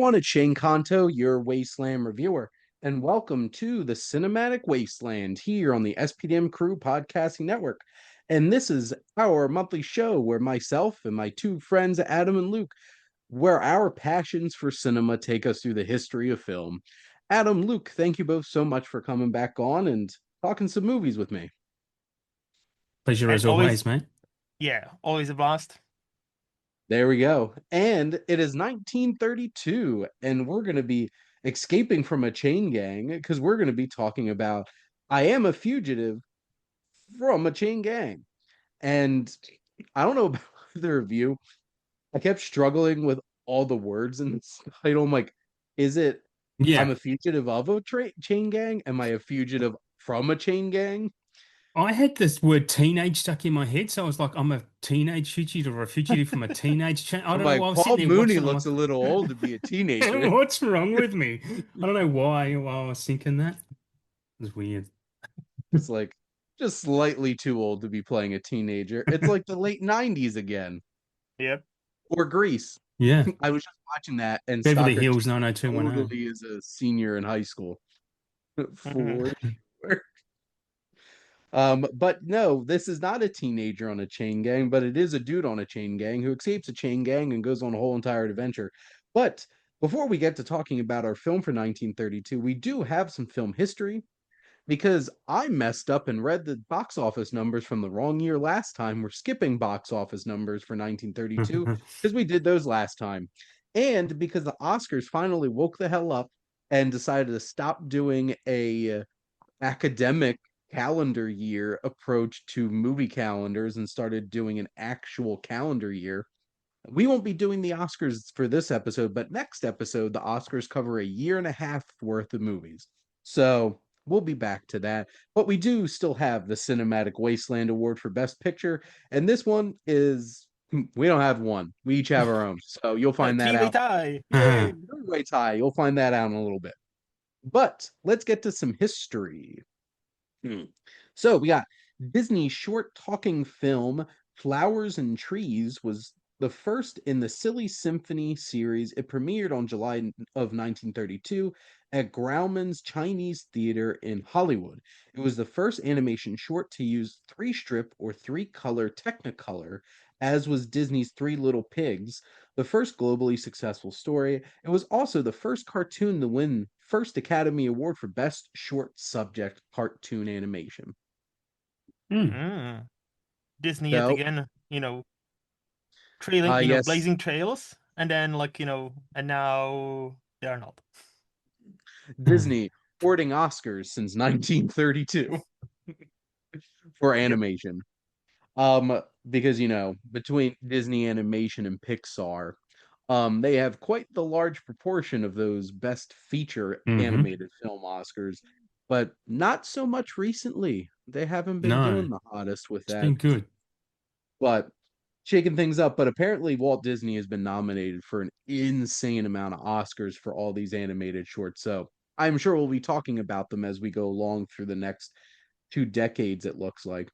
everyone, it's Shane Conto, your Wasteland reviewer, and welcome to the Cinematic Wasteland here on the SPDM Crew Podcasting Network. And this is our monthly show where myself and my two friends, Adam and Luke, where our passions for cinema take us through the history of film. Adam, Luke, thank you both so much for coming back on and talking some movies with me. Pleasure And as always, always, mate. yeah, always a blast. There we go. And it is 1932, and we're going to be escaping from a chain gang because we're going to be talking about I Am a Fugitive from a Chain Gang. And I don't know about the review. I kept struggling with all the words in this title. I'm like, is it I'm Yeah, a fugitive of a chain gang? Am I a fugitive from a chain gang? I had this word teenage stuck in my head, so I was like, I'm a teenage fugitive or a fugitive from a teenage chain. I I'm don't know like, why I was Paul sitting there Mooney watching. I'm looks like, a little old to be a teenager. what's wrong with me? I don't know why I was thinking that. It was weird. It's like just slightly too old to be playing a teenager. It's like the late 90s again. Yep. Or Grease. Yeah, I was just watching that and Beverly Stockard Hills 90210. totally is a senior in high school. For hmm sure. But no, this is not a teenager on a chain gang, but it is a dude on a chain gang who escapes a chain gang and goes on a whole entire adventure. But before we get to talking about our film for 1932, we do have some film history because I messed up and read the box office numbers from the wrong year last time. We're skipping box office numbers for 1932 because we did those last time. And because the Oscars finally woke the hell up and decided to stop doing a academic calendar year approach to movie calendars and started doing an actual calendar year. We won't be doing the Oscars for this episode, but next episode, the Oscars cover a year and a half worth of movies. So we'll be back to that. But we do still have the Cinematic Wasteland Award for Best Picture. And this one is, we don't have one. We each have our own. So you'll find that Three-way out. tie. Yay, Yay. three-way tie. You'll find that out in a little bit. But let's get to some history. So we got Disney short talking film Flowers and Trees was the first in the Silly Symphony series. It premiered on July of 1932 at Grauman's Chinese Theater in Hollywood. It was the first animation short to use three strip or three color Technicolor, as was Disney's Three Little Pigs, the first globally successful story. It was also the first cartoon to win first Academy Award for Best Short Subject Cartoon Animation. Hmm. Mm. Disney yet So, again, trailing, yes, blazing trails, and then and now they are not. Disney hoarding Oscars since 1932 for Yep. animation. Because between Disney Animation and Pixar, they have quite the large proportion of those Best Feature Hmm. Animated Film Oscars, but not so much recently. They haven't been No, doing the hottest with it's that. been good. But shaking things up. But apparently, Walt Disney has been nominated for an insane amount of Oscars for all these animated shorts. So I'm sure we'll be talking about them as we go along through the next 2 decades, it looks like.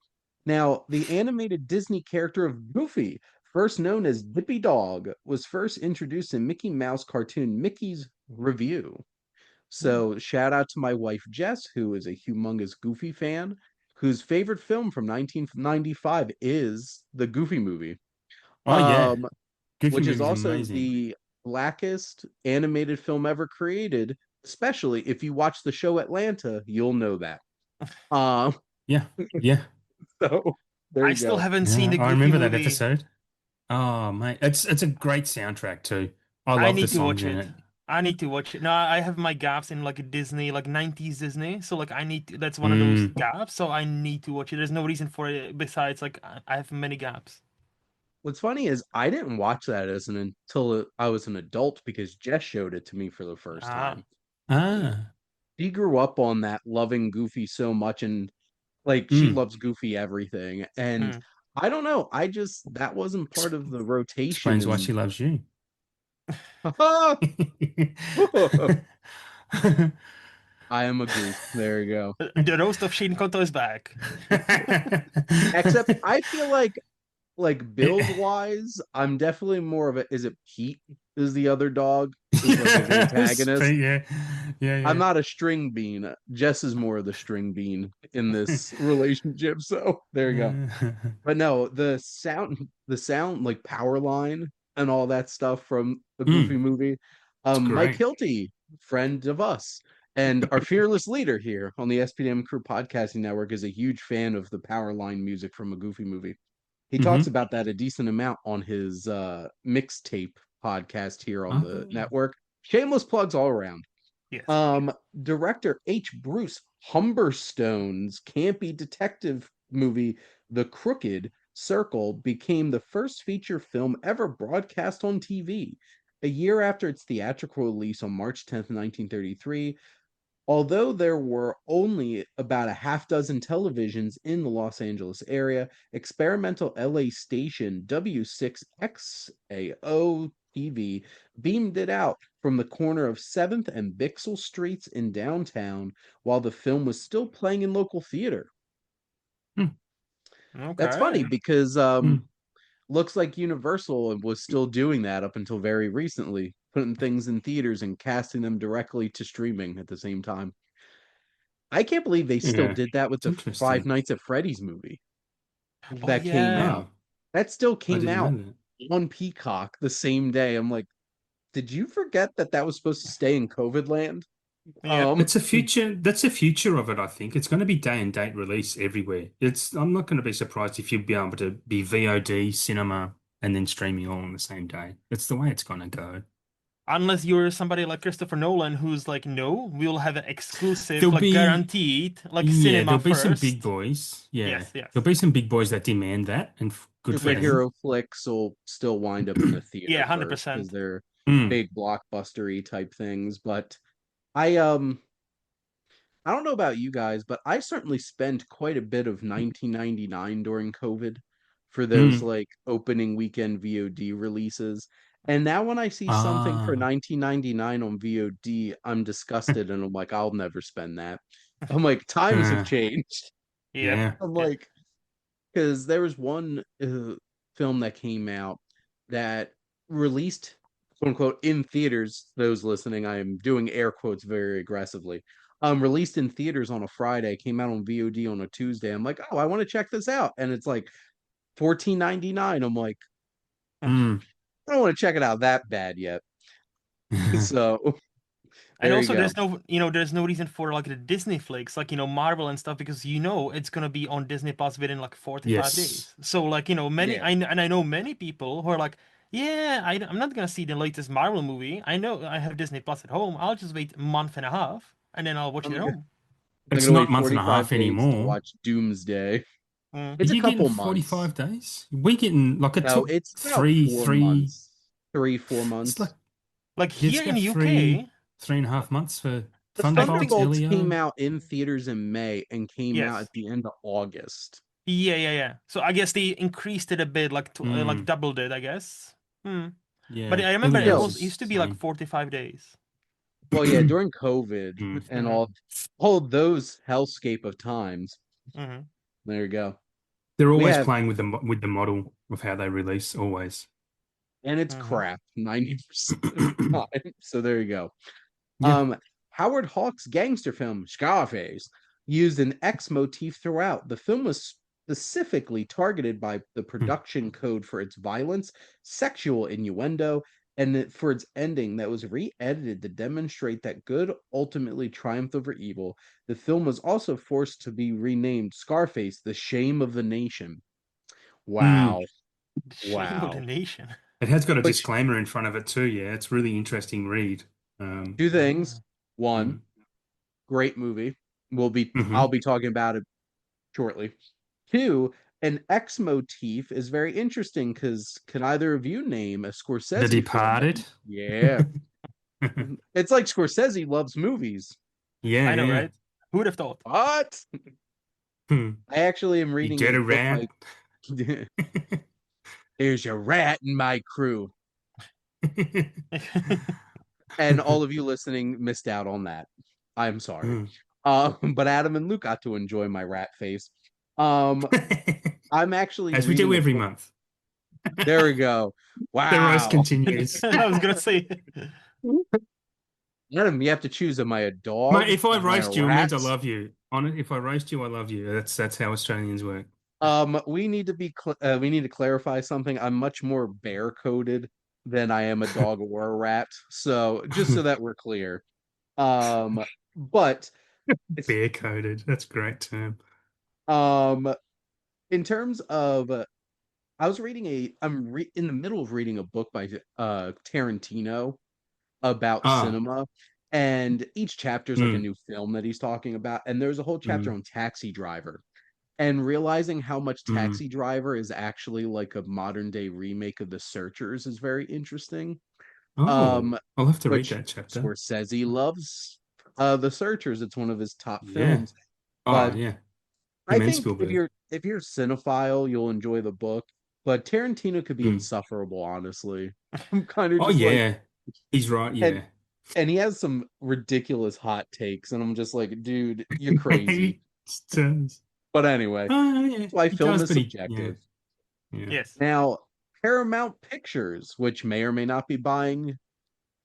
Now, the animated Disney character of Goofy, first known as Dippy Dog, was first introduced in Mickey Mouse cartoon Mickey's Review. So, shout out to my wife Jess, who is a humongous Goofy fan, whose favorite film from 1995 is the Goofy movie. Oh yeah, Um, Goofy which is movie's also amazing. the blackest animated film ever created. Especially if you watch the show Atlanta, you'll know that. Um, Yeah, yeah, so there I you still go. haven't seen yeah. the I Goofy remember that movie. episode. Oh mate, it's a great soundtrack too. I I love the need to songs watch in it. it. I need to watch it. No, I have my gaps in like Disney, like 90s Disney. So like that's one of those Mm. gaps. So I need to watch it. There's no reason for it besides like I have many gaps. What's funny is I didn't watch that as an until I was an adult because Jess showed it to me for the first Ah. time. Ah. She grew up on that, loving Goofy so much, and like she Mm. loves Goofy everything. And Mm. I don't know, I just that wasn't Ex- part of the rotation. Explains why And she loves you. I am a goof. There you go. The roast of Shin Koto is back. Except I feel like like build wise, I'm definitely more of a. Is it Pete? Is the other dog? Is like his antagonist. Yeah, yeah, I'm yeah. not a string bean. Jess is more of the string bean in this relationship. So there you go. But no, the sound like power line and all that stuff from a Goofy Mm, movie. it's Mike great. Hilty, friend of us, and our fearless leader here on the SPDM Crew Podcasting Network, is a huge fan of the power line music from a Goofy movie. He talks Mm-hmm. about that a decent amount on his mixtape podcast here on the Oh, network. Shameless plugs all around. Yes. Um, Director H. Bruce Humberstone's campy detective movie, The Crooked Circle, became the first feature film ever broadcast on TV. A year after its theatrical release on March 10th, 1933, although there were only about a half dozen televisions in the Los Angeles area, experimental LA station W6XAO TV beamed it out from the corner of 7th and Bixel Streets in downtown while the film was still playing in local theater. mm, That's funny Okay. because mm. looks like Universal was still doing that up until very recently, putting things in theaters and casting them directly to streaming at the same time. I can't believe they still Yeah, did that with it's the Five interesting. Nights at Freddy's movie Oh that came yeah. out. Oh, That still I came didn't out know that. on Peacock the same day. I'm like, did you forget that that was supposed to stay in COVID land? Yep. Um, It's a future. That's a future of it. I think it's going to be day and date release everywhere. It's. I'm not going to be surprised if you'd be able to be VOD, cinema, and then streaming all on the same day. It's the way it's going to go. Unless you're somebody like Christopher Nolan, who's like, no, we'll have an exclusive, There'll like be, guaranteed, like yeah, cinema there'll be some big first. boys. Yeah, Yes, yes. there'll be some big boys that demand that, and good for Yes. them. superhero flicks will still wind up in the Yeah, theater first because 100%. they're Mm. big blockbustery type things. But I don't know about you guys, but I certainly spent quite a bit of 1999 during COVID for those Mm. like opening weekend VOD releases. And now when I see something for Ah, 1999 on VOD, I'm disgusted and I'm like, I'll never spend that. I'm like, times have uh, changed. Yep. yeah. I'm Yep. like, because there was one film that came out that released quote unquote in theaters. Those listening, I am doing air quotes very aggressively. Released in theaters on a Friday, came out on VOD on a Tuesday. I'm like, oh, I want to check this out, and it's like 14.99. I'm like, Mm. I don't want to check it out that bad yet. So And there you also, go. there's no reason for like the Disney flicks, like Marvel and stuff, because it's gonna be on Disney Plus within like 4 to 5 Yes. days. So like many, Yeah. and I know many people who are like, yeah, I'm not gonna see the latest Marvel movie. I know I have Disney Plus at home. I'll just wait a month and a half, and then I'll watch it I'm at gonna, home. I'm It's gonna not wait month and a 45 half days to anymore. watch Doomsday. Mm. Are It's a you getting couple months. 45 days? We're getting like it No, took it's about 4 months, three, four it's months. like, Like yeah, it's here in about UK, 3.5 months for The I think, Thunderbolts, Thunderbolts came Elio. out in theaters in May and came out yes. at the end of August. Yeah. So I guess they increased it a bit, like Mm, doubled it, I guess. Hmm. But yeah, I remember Elio's Still, it used is to be like same. 45 days. well, yeah, during COVID Mm. and Hmm. all those hellscape of times. Hmm. There you go. They're We always have, playing with with the model of how they release, always. and it's Hmm. crap 90% of the time. So there you go. Yeah. Um, Howard Hawks' gangster film Scarface used an X motif throughout. The film was specifically targeted by the Mm. production code for its violence, sexual innuendo, and for its ending that was re-edited to demonstrate that good ultimately triumphed over evil. The film was also forced to be renamed Scarface: The Shame of the Nation. Mm. Wow. The shame of the Wow. nation. It has got a Which disclaimer in front of it too. Yeah, it's really interesting read. two things. Ah. One, Mm. great movie. I'll Hmm. be talking about it shortly. Two, an X motif is very interesting because can either of you name a The Scorsese film that Departed. yeah. It's like Scorsese loves movies. Yeah, I know, yeah. right? Who would have thought? What? Hmm. I actually am You reading get a a book rat. by There's a rat in my crew. And all of you listening missed out on that. I'm sorry. Hmm. But Adam and Luke got to enjoy my rat face. Um, I'm actually As we do reading a every book. month. There we go. The roast Wow. continues. I was gonna say. Adam, you have to choose. Am I a Mate, dog? if I Am I a roast you, it means rat? I love you. On it, if I roast you, I love you. That's how Australians work. We need to we need to clarify something. I'm much more bear coded than I am a dog or a rat. So just so that we're clear. But it's Beer coded. That's a great term. um in terms of I was reading in the middle of reading a book by Tarantino about Ah, cinema, and each chapter is like a mm, new film that he's talking about, and there's a whole chapter mm, on Taxi Driver, and realizing how much mm. Taxi Driver is actually like a modern day remake of The Searchers is very interesting. Oh, Um, I'll have to read which that chapter. Scorsese loves. The Searchers, it's one of his top Yeah. films. Oh, But yeah. I Him and think Spielberg. if you're cinephile, you'll enjoy the book. But Tarantino could be Mm. insufferable, honestly. I'm kind of Oh, just like, yeah. He's right. and Yeah. he has some ridiculous hot takes, and I'm just like, dude, you're crazy. He does. But anyway, Oh, yeah. that's why He film does, is but yeah. subjective. Yeah. Yes. Now, Paramount Pictures, which may or may not be buying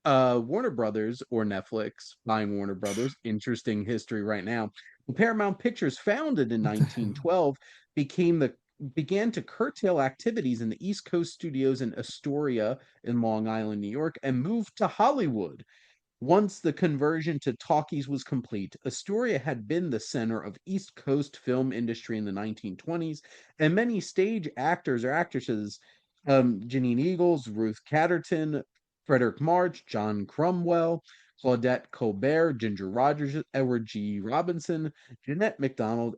Warner Brothers or Netflix, buying Warner Brothers, interesting history right now. Paramount Pictures, founded in What the hell? 1912, became the began to curtail activities in the East Coast studios in Astoria in Long Island, New York, and moved to Hollywood. Once the conversion to talkies was complete, Astoria had been the center of East Coast film industry in the 1920s, and many stage actors or actresses, Janine Eagles, Ruth Catterton, Frederick March, John Cromwell, Claudette Colbert, Ginger Rogers, Edward G. Robinson, Jeanette MacDonald,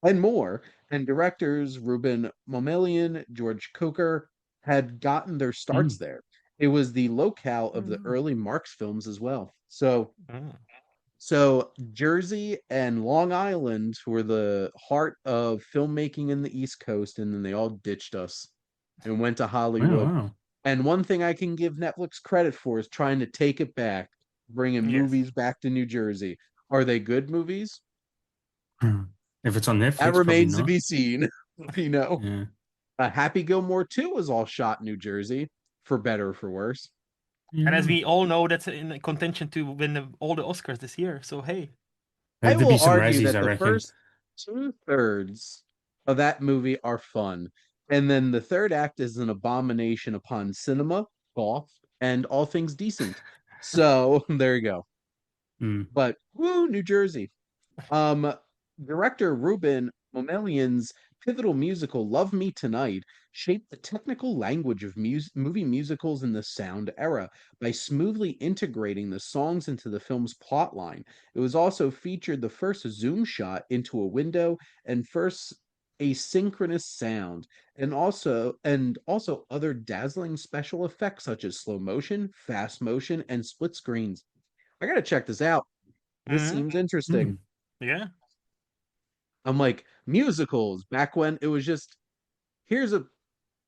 and more. And directors Ruben Momelian, George Coker had gotten their starts Mm, there. It was the locale of the Mm, early Marx films as well. So mm, Jersey and Long Island were the heart of filmmaking in the East Coast, and then they all ditched us and went to wow, Hollywood. wow. And one thing I can give Netflix credit for is trying to take it back, bringing yes. movies back to New Jersey. Are they good movies? Hmm. If it's on That Netflix, probably remains to not. be seen. You know, Yeah. Happy Gilmore 2 was all shot in New Jersey, for better or for worse. And as Yeah. we all know, that's in contention to win all the Oscars this year. So hey. I There'd be will some argue Razzies, that I the reckon. first two-thirds of that movie are fun. And then the third act is an abomination upon cinema, golf, and all things decent. So there you go. Mm. But woo, New Jersey. Um, Director Ruben Momelian's pivotal musical "Love Me Tonight" shaped the technical language of movie musicals in the sound era by smoothly integrating the songs into the film's plotline. It was also featured the first zoom shot into a window and first asynchronous sound, and also other dazzling special effects such as slow motion, fast motion, and split screens. I gotta check this out. This Hmm. seems interesting. Mm. Yeah. I'm like, musicals back when it was just here's a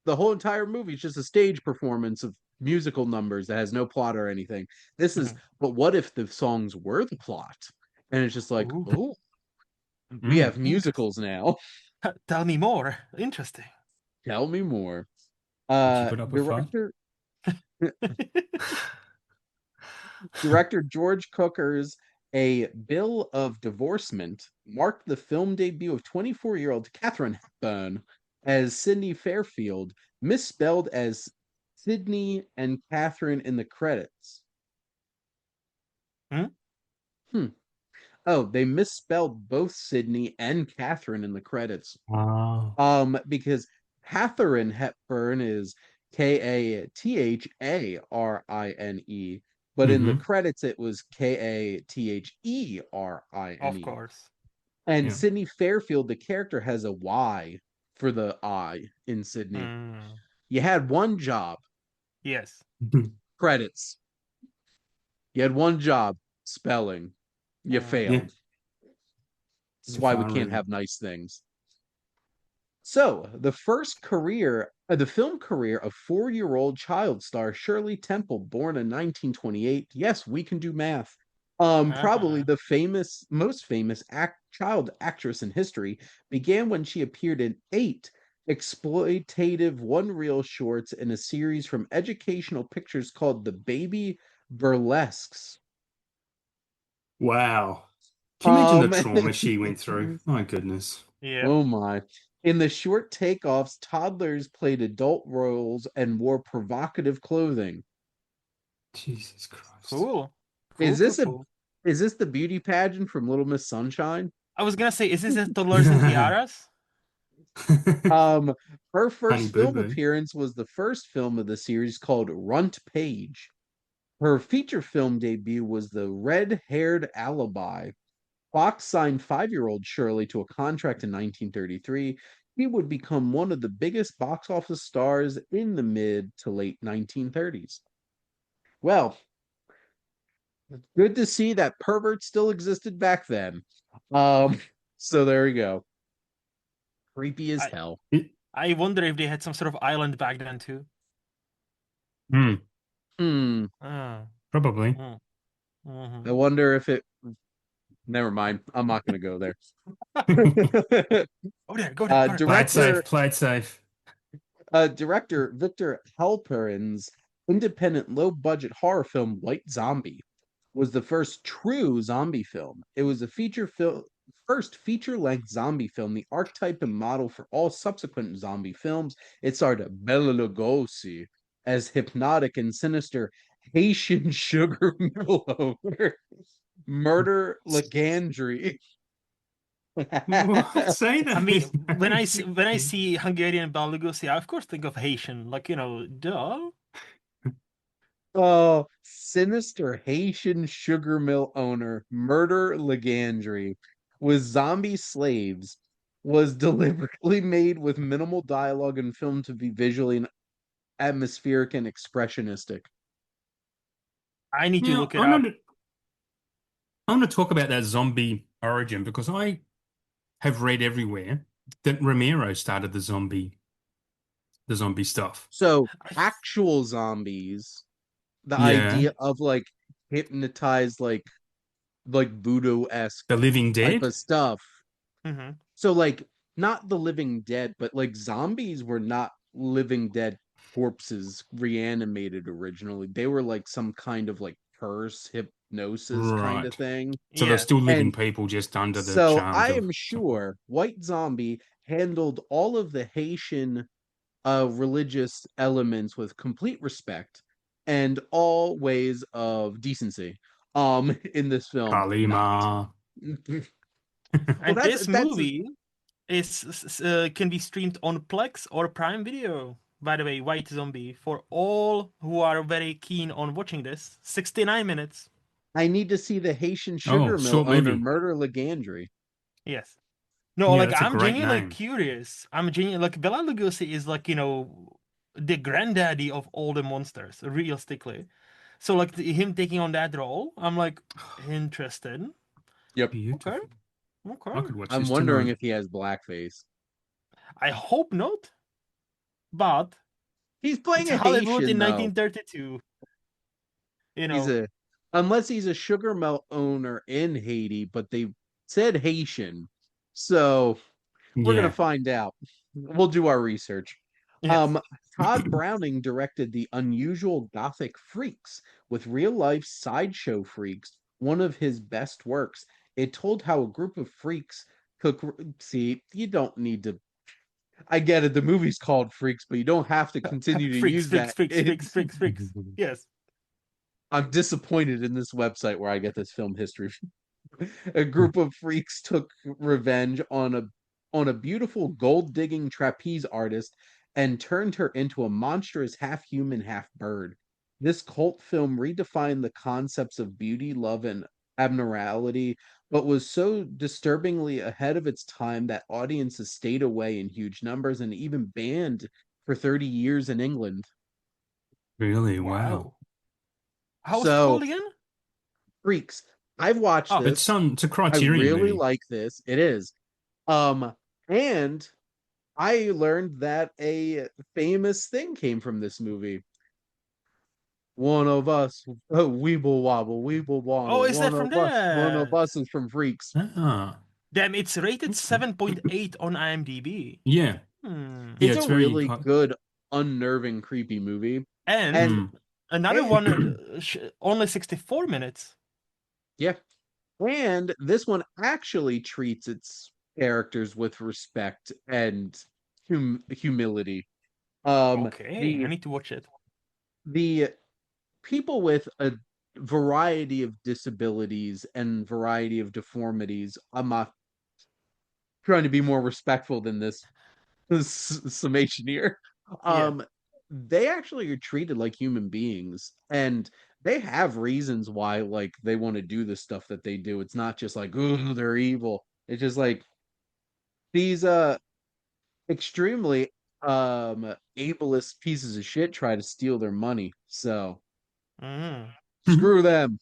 the whole entire movie is just a stage performance of musical numbers that has no plot or anything. This is, Mhm. but what if the songs were the plot? And it's just like, Ooh, oh, we Mm. have interesting. musicals now. Tell me more. Interesting. Tell me more. Would you put up a fight? Director Director George Cooker's A Bill of Divorcement marked the film debut of 24-year-old Katharine Hepburn as Sydney Fairfield, misspelled as Sydney and Catherine in the credits. Hmm? Hmm. Oh, they misspelled both Sydney and Catherine in the credits. Oh. Because Catherine Hepburn is Katharine, but in the Mm-hmm. credits it was Of Katherine. course. And Yeah. Sydney Fairfield, the character has a Y for the I in Sydney. Mm, You had one job, yes. credits. You had one job, spelling. You Mm, Yeah. failed. That's You're why we far can't rude. have nice things. So, the film career of 4-year-old child star Shirley Temple, born in 1928. Yes, we can do math. Probably uh-huh. the most famous child actress in history, began when she appeared in 8 exploitative one-reel shorts in a series from Educational Pictures called The Baby Burlesques. Wow. Can you imagine the Um, trauma she went through? My goodness. Yep. oh my. In the short takeoffs, toddlers played adult roles and wore provocative clothing. Jesus Christ. Cool. Cool, Is cool, this a cool. is this the beauty pageant from Little Miss Sunshine? I was gonna say, is this a Toddlers and Tiaras? Um, her Honey first Boo film Boo. appearance was the first film of the series called Runt Page. Her feature film debut was The Red-Haired Alibi. Fox signed 5-year-old Shirley to a contract in 1933. He would become one of the biggest box office stars in the mid to late 1930s. Well, good to see that pervert still existed back then. Um, so there we go. Creepy as I hell. It- I wonder if they had some sort of island back then too. Hmm, Hmm. Ah, probably. mm, I mhm. wonder if it. Never mind. I'm not going to go there. Go there, go there, go there. Play it Director safe. Play it safe. Director Victor Halperin's independent low-budget horror film White Zombie was the first true zombie film. It was a feature film first feature-length zombie film, the archetype and model for all subsequent zombie films. It starred Bela Lugosi as hypnotic and sinister Haitian sugar mule Murder Legandry. What? Say I those mean, names when I again. see Hungarian Bela Lugosi, I of course think of Haitian, like duh. Oh, sinister Haitian sugar mill owner Murder Legandry with zombie slaves was deliberately made with minimal dialogue and filmed to be visually and atmospheric and expressionistic. I need to Now, look it up. I want to talk about that zombie origin because I have read everywhere that Romero started the zombie stuff. So, I, actual zombies, the Yeah. idea of like hypnotized like voodoo-esque The Living type Dead? of stuff. mhm. So like not the living dead, but like zombies were not living dead corpses reanimated originally. They were like some kind of like curse hypnosis kind of Right. thing. So they're Yeah. still living And people just under the so charms I of am something. sure White Zombie handled all of the Haitian religious elements with complete respect and all ways of decency in this film. Not. Kalima. Well And this that's movie can be streamed on Plex or Prime Video. By the way, White Zombie for all who are very keen on watching this. 69 minutes. I need to see the Haitian Oh, sugar mill short owner movie. murder Legandry. Yes. No, Yeah, like that's a I'm great genuinely name. curious. I'm genuinely like Bela Lugosi is like, the granddaddy of all the monsters, realistically. So like him taking on that role, I'm like interested. Yep. Okay, Beautiful. I okay. could watch I'm this wondering tonight. if he has blackface. I hope not, but He's it's playing a Hollywood Haitian in though. 1932. You He's know, a unless he's a sugar mill owner in Haiti, but they said Haitian. So we're gonna Yeah. find out. We'll do our research. yes. Um, Todd Browning directed The Unusual Gothic Freaks with real life sideshow freaks, one of his best works. It told how a group of freaks took. See, you don't need to. I get it. The movie's called Freaks, but you don't have to continue to Freaks, use freaks, that. freaks, freaks, freaks, freaks. Yes. I'm disappointed in this website where I get this film history. A group of freaks took revenge on a beautiful gold digging trapeze artist and turned her into a monstrous half human, half bird. This cult film redefined the concepts of beauty, love, and abnormality, but was so disturbingly ahead of its time that audiences stayed away in huge numbers and even banned for 30 years in England. Really? Wow. Wow. How was it So, called again? freaks, I've watched Oh, this. It's a I Criterion really movie. like this. It is. Um, and I learned that a famous thing came from this movie. One of us, oh, weeble wobble, weeble oh, waddle. is that from One of that? us is from Freaks. Ah. Damn, it's rated Okay. 7.8 on IMDb. Yeah. Yeah, It's Hmm. a it's very really good, unnerving, creepy movie. And And mm. another and one, only 64 minutes. yeah, and this one actually treats its characters with respect and humility. Um, Okay, I the need to watch it. the people with a variety of disabilities and variety of deformities. I'm not trying to be more respectful than this summation here. Yeah. Um, they actually are treated like human beings, and they have reasons why, like, they want to do the stuff that they do. It's not just like, oh, they're evil. It's just like these extremely ableist pieces of shit try to steal their money. So Mm. screw them.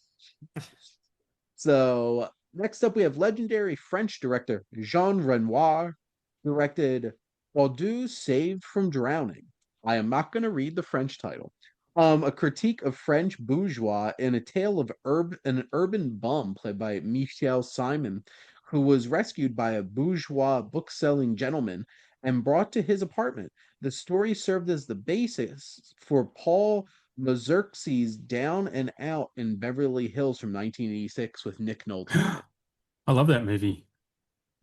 So next up, we have legendary French director Jean Renoir, directed Bordeaux Saved from Drowning. I am not going to read the French title. A critique of French bourgeois in a tale of an urban bum played by Michel Simon, who was rescued by a bourgeois book-selling gentleman and brought to his apartment. The story served as the basis for Paul Mazurksi's Down and Out in Beverly Hills from 1986 with Nick Nolte in it. I love that movie.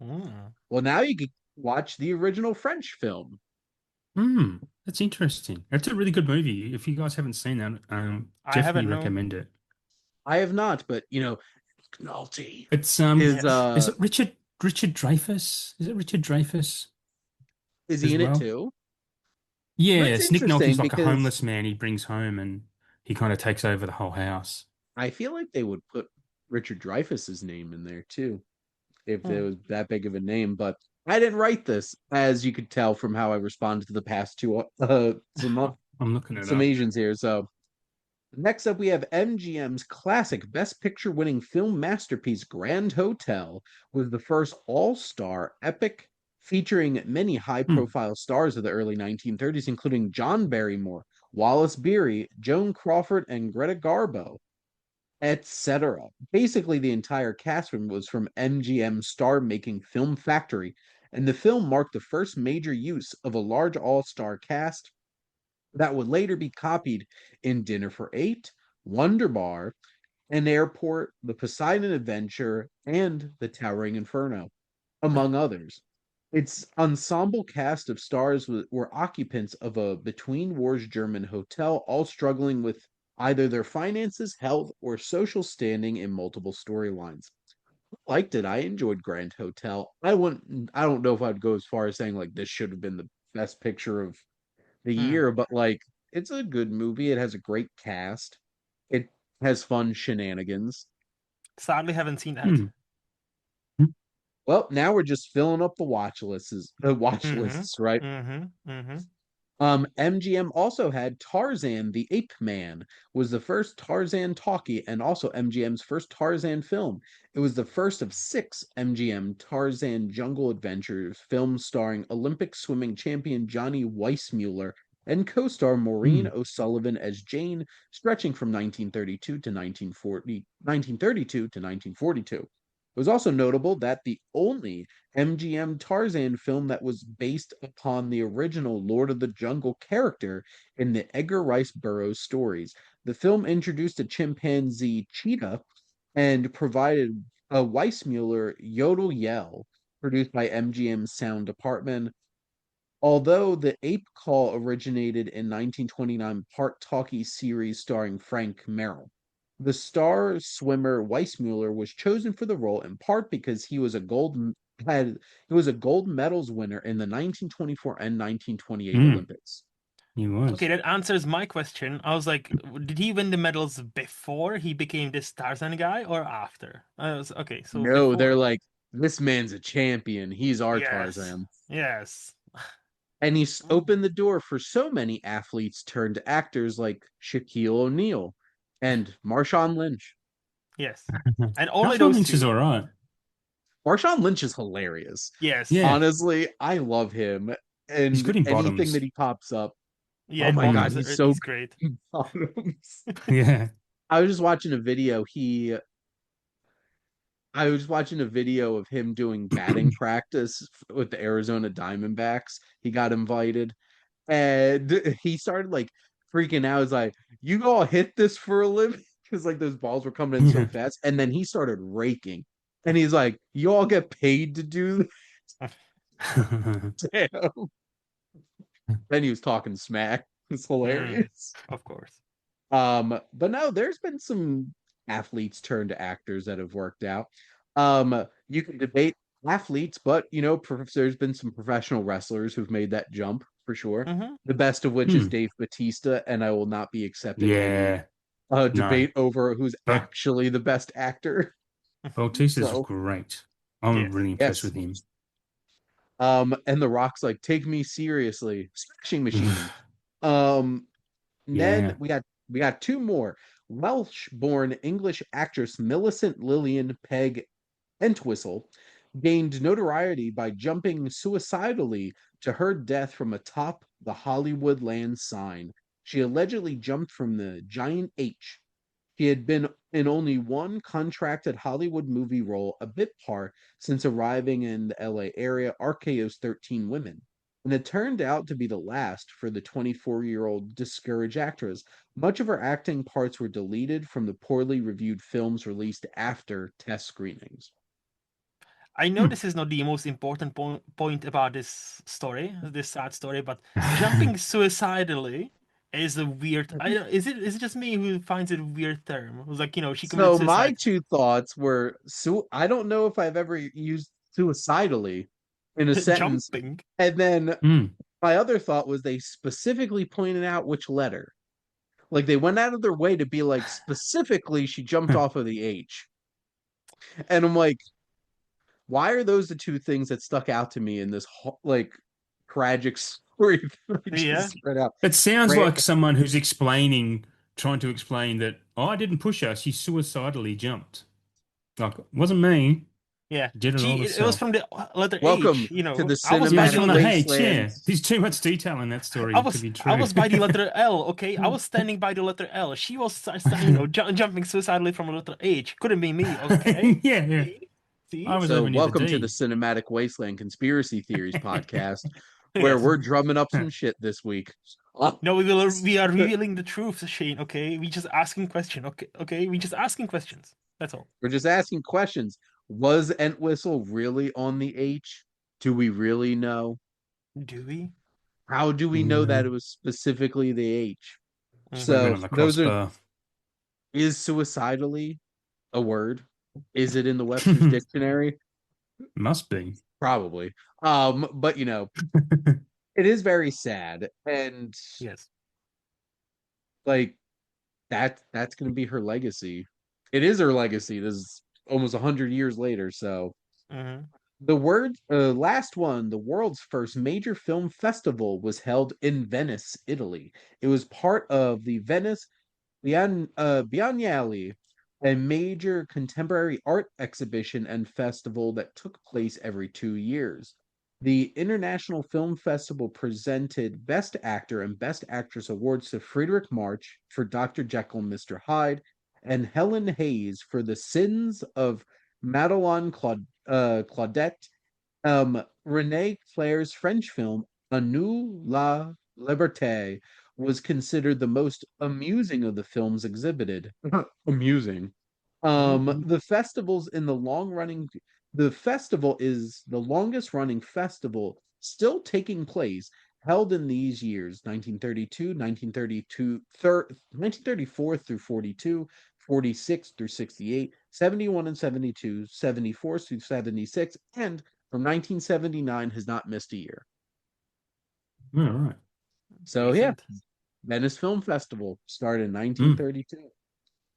Mm. Well, now you can watch the original French film. That's interesting. It's a really good movie. If you guys haven't seen that, I definitely haven't known. recommend it. I have not, but Nick Nolte It's is Yes. is it Richard Dreyfuss? Is it Richard Dreyfuss is he as in it well? too? Yeah, That's it's Nick Nolte's interesting like a because homeless man he brings home and he kind of takes over the whole house. I feel like they would put Richard Dreyfuss's name in there too if there Hmm. was that big of a name, but I didn't write this, as you could tell from how I responded to the past two I'm looking it some up. Asians here. So next up, we have MGM's classic Best Picture winning film masterpiece, Grand Hotel, was the first all star epic featuring many high Hmm. profile stars of the early 1930s, including John Barrymore, Wallace Beery, Joan Crawford, and Greta Garbo, etc. Basically, the entire cast was from MGM star making Film Factory, and the film marked the first major use of a large all star cast that would later be copied in Dinner for Eight, Wonder Bar, An Airport, The Poseidon Adventure, and The Towering Inferno, among others. Its ensemble cast of stars were occupants of a between wars German hotel, all struggling with either their finances, health, or social standing in multiple storylines. I liked it. I enjoyed Grand Hotel. I don't know if I'd go as far as saying like this should have been the best picture of the Hmm. year, but like it's a good movie. It has a great cast. It has fun shenanigans. Sadly, haven't seen that. Hmm. Well, now we're just filling up the watch Mm-hmm. lists, right? Mm-hmm. Mm-hmm. MGM also had Tarzan the Ape Man was the first Tarzan talkie and also MGM's first Tarzan film. It was the first of six MGM Tarzan Jungle Adventures films starring Olympic swimming champion Johnny Weissmuller and co-star Maureen Hmm. O'Sullivan as Jane, stretching from 1932 to 1932 to 1942. It was also notable that the only MGM Tarzan film that was based upon the original Lord of the Jungle character in the Edgar Rice Burroughs stories. The film introduced a chimpanzee cheetah and provided a Weissmuller yodel yell produced by MGM's sound department. Although the ape call originated in 1929 part talkie series starring Frank Merrill. The star swimmer Weissmuller was chosen for the role in part because had he was a gold medals winner in the 1924 and 1928 Hmm. Olympics. He Okay, was. that answers my question. I was like, did he win the medals before he became this Tarzan guy or after? I was okay, so No, they're before. like, this man's a champion. He's our Yes. Tarzan. Yes. And he's Mm. opened the door for so many athletes turned actors like Shaquille O'Neal and Marshawn Lynch. Yes. And only Joshua those Lynch is two. all right. Marshawn Lynch is hilarious. Yes. Yeah, Honestly, I love him he's and good in anything that bottoms. he pops up. Yeah, Oh in my god, bottoms, Mm. he's so he's good great. in bottoms. Yeah. I was just watching a video. I was watching a video of him doing batting practice with the Arizona Diamondbacks. He got invited, and he started like freaking out. He's like, "You all hit this for a living?" Because like those balls were coming in so Yeah. fast, and then he started raking, and he's like, "You all get paid to do this?" Damn. Then he was talking smack. It's Mm, hilarious. of course. But no, there's been some athletes turned to actors that have worked out. You can debate athletes, but there's been some professional wrestlers who've made that jump for sure. Hmm. The best of which is Hmm. Dave Batista, and I will not be accepting any Yeah. No. debate over who's But actually the best actor. Bautista's So, great. I'm Yes. really impressed yes. with him. And The Rock's like, take me seriously. Smashing Machine. Um, And then Yeah. we got two more. Welsh-born English actress Millicent Lillian Peg Entwistle gained notoriety by jumping suicidally to her death from atop the Hollywoodland sign. She allegedly jumped from the giant H. She had been in only one contracted Hollywood movie role, a bit part, since arriving in the LA area, RKO's 13 Women. And it turned out to be the last for the 24-year-old discouraged actress. Much of her acting parts were deleted from the poorly reviewed films released after test screenings. I know Hmm. this is not the most important point about this story, this sad story, but jumping suicidally is a weird. I don't, is it just me who finds it a weird term? It was like, she committed So my suicide. two thoughts were, I don't know if I've ever used suicidally in a sentence. Jumping. And then Hmm. my other thought was they specifically pointed out which letter. Like they went out of their way to be like specifically she jumped off of the H. And I'm like, why are those the two things that stuck out to me in this like tragic story that I Yeah. just read out? It sounds Right? like someone who's trying to explain that, oh, I didn't push her. She suicidally jumped. Like, it wasn't me. Yeah. She did it all It was herself. from the letter Welcome H, to the I was Yeah, by it's the from cinematic the letter H, yeah. wasteland. There's too much detail in that I story to was be I true. was by the letter L, okay? I was standing by the letter L. She was jumping suicidally from the letter H. Couldn't be me, okay? Yeah, yeah. See? I See? was So over near the welcome to the D. Cinematic Wasteland Conspiracy Theories podcast, where Yes. we're drumming up some shit this week. No, we are revealing the truth, Shane, okay? We just asking question, okay? Okay? We just asking questions. That's all. We're just asking questions. Was Entwistle really on the H? Do we really know? Do we? How do we know that No. it was specifically the H? We Mm-hmm. went So on the those are crossbar. is suicidally a word? Is it in the Webster's dictionary? Must be. Probably. But it is very sad. And Yes. like that's gonna be her legacy. It is her legacy. This is almost 100 years later. So Mm-hmm. last one, the world's first major film festival was held in Venice, Italy. It was part of the Venice Biennale, a major contemporary art exhibition and festival that took place every 2 years. The International Film Festival presented Best Actor and Best Actress awards to Friedrich March for Dr. Jekyll and Mr. Hyde and Helen Hayes for The Sins of Madeline Claudette. Rene Clair's French film A Nous la Liberté was considered the most amusing of the films exhibited. Amusing. Ooh. The festival is the longest running festival still taking place, held in these years 1932, 1934 through 42, 46 through 68, 71 and 72, 74 through 76, and from 1979 has not missed a year. All right. So yeah, Decent. Venice Film Festival started in Mm. 1932.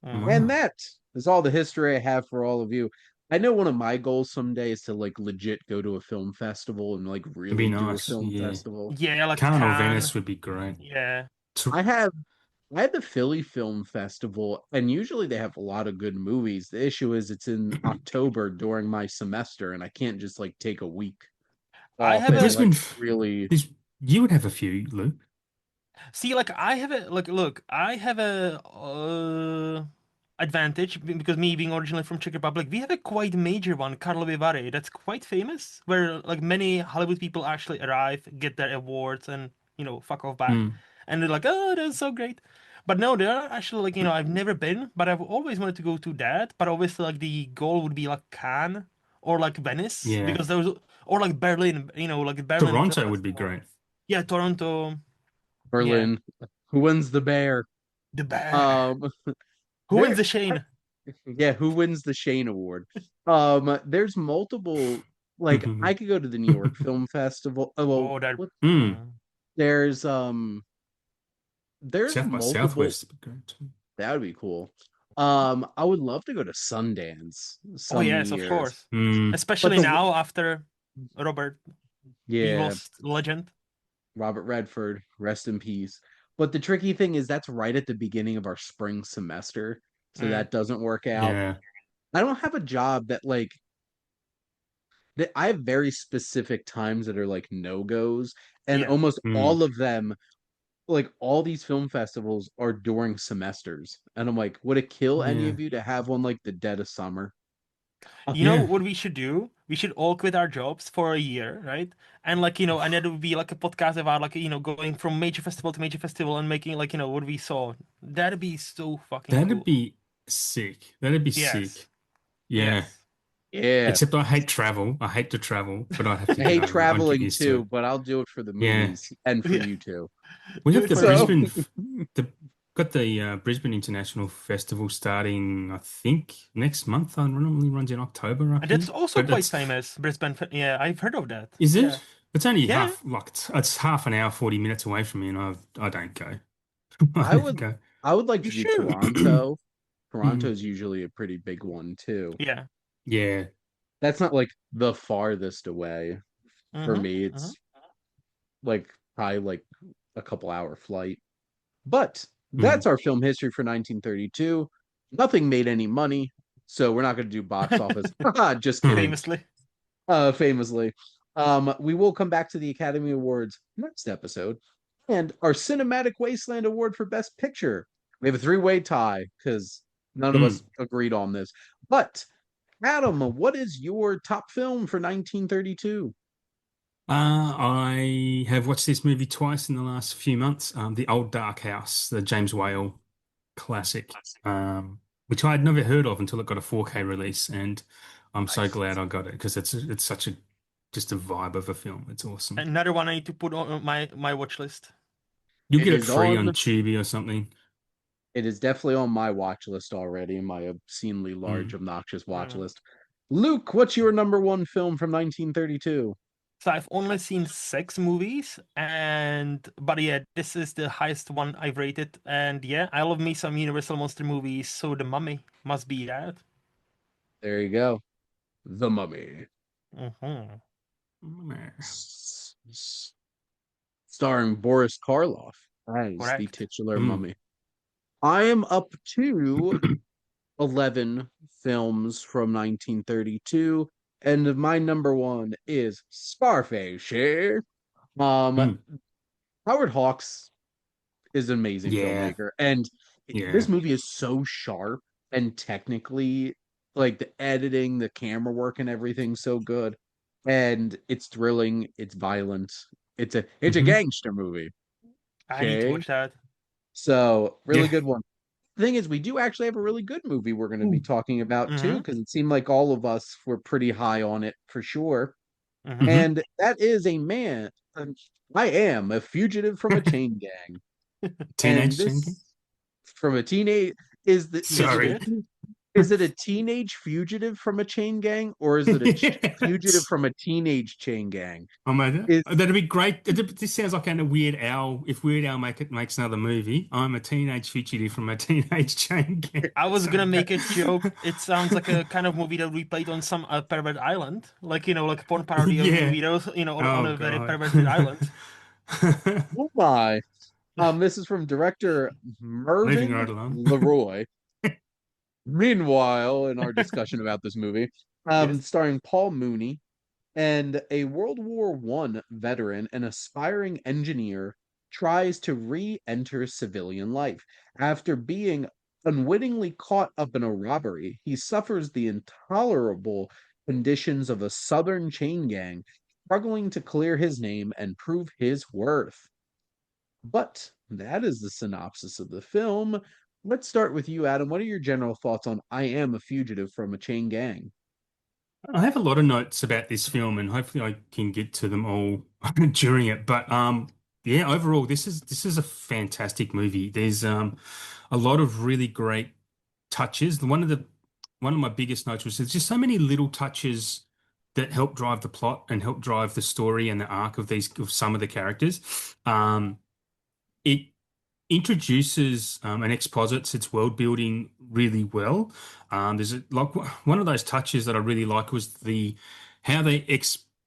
Mm-hmm. And Wow. that is all the history I have for all of you. I know one of my goals someday is to like legit go to a film festival and like It'd be really do a nice. film Yeah. festival. Yeah, like Cannes or Cannes. Venice would be great. Yeah. To- I have I had the Philly Film Festival, and usually they have a lot of good movies. The issue is it's in October during my semester, and I can't just like take a week I off have But and a like Brisbane, really. you would have a few, Luke. See, like I have a look. I have advantage because me being originally from Czech Republic, we have a quite major one, Karlovy Vary, that's quite famous, where like many Hollywood people actually arrive, get their awards, and fuck off back, Mm. and they're like, oh, that's so great. But no, there are actually like I've never been, but I've always wanted to go to that. But obviously, like the goal would be like Cannes or like Venice Yeah. because those or like Berlin, like Berlin Film Toronto would be Festival. great. Yeah, Toronto. Yeah, Berlin. Who wins the bear? the bear. Um, Who wins there, the Shane? yeah, who wins the Shane Award? There's multiple. Like, I could go to the New York Film Festival. Oh, well, Oh, that. what? Mm. Mm. There's there's South by multiple. Southwest would be great too. That would be cool. I would love to go to Sundance Oh some yes, of years, course. Mm. but Especially the now after Robert, we yeah, lost legend. Robert Redford, rest in peace. But the tricky thing is that's right at the beginning of our spring semester, so Mm. that doesn't work out. Yeah. I don't have a job that like that I have very specific times that are like no-goes, and Yeah. almost Mm. all of them, like all these film festivals are during semesters. And I'm like, would it kill any Yeah. of you to have one like the dead of summer? You know Yeah. what we should do? We should all quit our jobs for a year, right? And like, and then it would be like a podcast about like, going from major festival to major festival and making like, what we saw. That'd be so fucking That'd cool. be sick. That'd be Yes. sick. Yeah. Yes. Yeah. Except I hate travel. I hate to travel, but I have to I get hate over it. I'd get traveling used to too, it. but I'll do it for the Yeah. movies and for Yeah. you too. We Do have it the for So, me. the got the Brisbane International Festival starting, I think, next month. I normally runs in October up And that's here, also but quite it's famous, Brisbane. Yeah, I've heard of that. is Yeah. it? It's only Yeah. half like it's half an hour, 40 minutes away from me, and I don't go. I I never would go. I would like You to do should. Toronto. Mm, Toronto's usually a pretty big one too. Yeah. yeah. That's not like the farthest away for Mm-hmm. me. Mm-hmm. It's like probably like a couple hour flight. But Mm. that's our film history for 1932. Nothing made any money, so we're not going to do box office. Just kidding. Famously. Famously. We will come back to the Academy Awards next episode and our Cinematic Wasteland Award for Best Picture. We have a three-way tie because none of us Mm. agreed on this. But Adam, what is your top film for 1932? I have watched this movie twice in the last few months. The Old Dark House, the James Whale classic, which I had never heard of until it got a 4K release, and I'm so Nice. glad I got it because it's such a just a vibe of a film. It's awesome. Another one I need to put on my watch list. You'll It get it is free on on the Tubi or something. It is definitely on my watch list already, my obscenely large, Mm. obnoxious watch Mm. list. Luke, what's your number one film from 1932? So I've only seen 6 movies, but yeah, this is the highest one I've rated. And yeah, I love me some Universal monster movies, so The Mummy must be that. There you go. The Mummy. Hmm. Starring Boris Karloff as the Correct. titular Mm. mummy. I am up to 11 films from 1932, and my number one is Scarface. Um, Mm. Howard Hawks is an amazing Yeah, filmmaker, and this yeah. movie is so sharp and technically, like the editing, the camera work, and everything, so good. And it's thrilling, it's violent, it's a Hmm. gangster movie. I need to Okay, watch that. so really Yeah. good one. Thing is, we do actually have a really good movie we're going to be talking about too, Hmm. because it seemed like all of us were pretty high on it for sure. Hmm. Hmm. And that is a man. I am a fugitive from a chain gang, and Teenage Shanking. this from a teenage is the is it a Sorry. Misfit. is it a teenage fugitive from a chain gang, or is it a fugitive Yes. from a teenage chain gang? Oh my, Is that'd be great. This sounds like a Weird Al. If Weird Al makes another movie, I'm a teenage fugitive from a teenage chain gang. I was So gonna make a great. joke. It sounds like a kind of movie that we played on some pervert island, like like a porn parody of a Yeah. movie that was, on Oh a very God. perverted island. oh my. This is from director Moving Mervyn right along. Leroy. Meanwhile, in our discussion about this movie, Yes. starring Paul Mooney and a World War One veteran, an aspiring engineer tries to re-enter civilian life after being Unwittingly caught up in a robbery, he suffers the intolerable conditions of a southern chain gang, struggling to clear his name and prove his worth. But that is the synopsis of the film. Let's start with you, Adam. What are your general thoughts on I Am a Fugitive from a Chain Gang? I have a lot of notes about this film, and hopefully I can get to them all during it. But yeah, overall, this is a fantastic movie. There's a lot of really great touches. One of my biggest notes was there's just so many little touches that help drive the plot and help drive the story and the arc of these of some of the characters. It introduces and exposits its world building really well. There's like one of those touches that I really like was the how they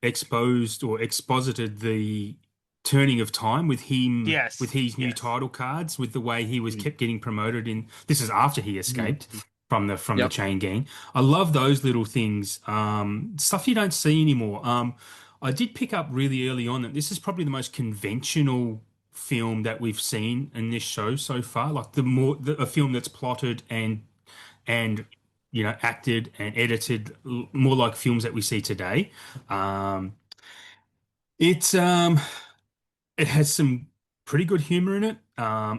exposed or exposited the turning of time with him with Yes, his new yes. title cards, with the way he was Mm, kept getting promoted in this is after he mhm. escaped from the Yep. chain gang. I love those little things. Stuff you don't see anymore. I did pick up really early on that this is probably the most conventional film that we've seen in this show so far. Like a film that's plotted and acted and edited more like films that we see today. Um, it's it has some pretty good humor in it.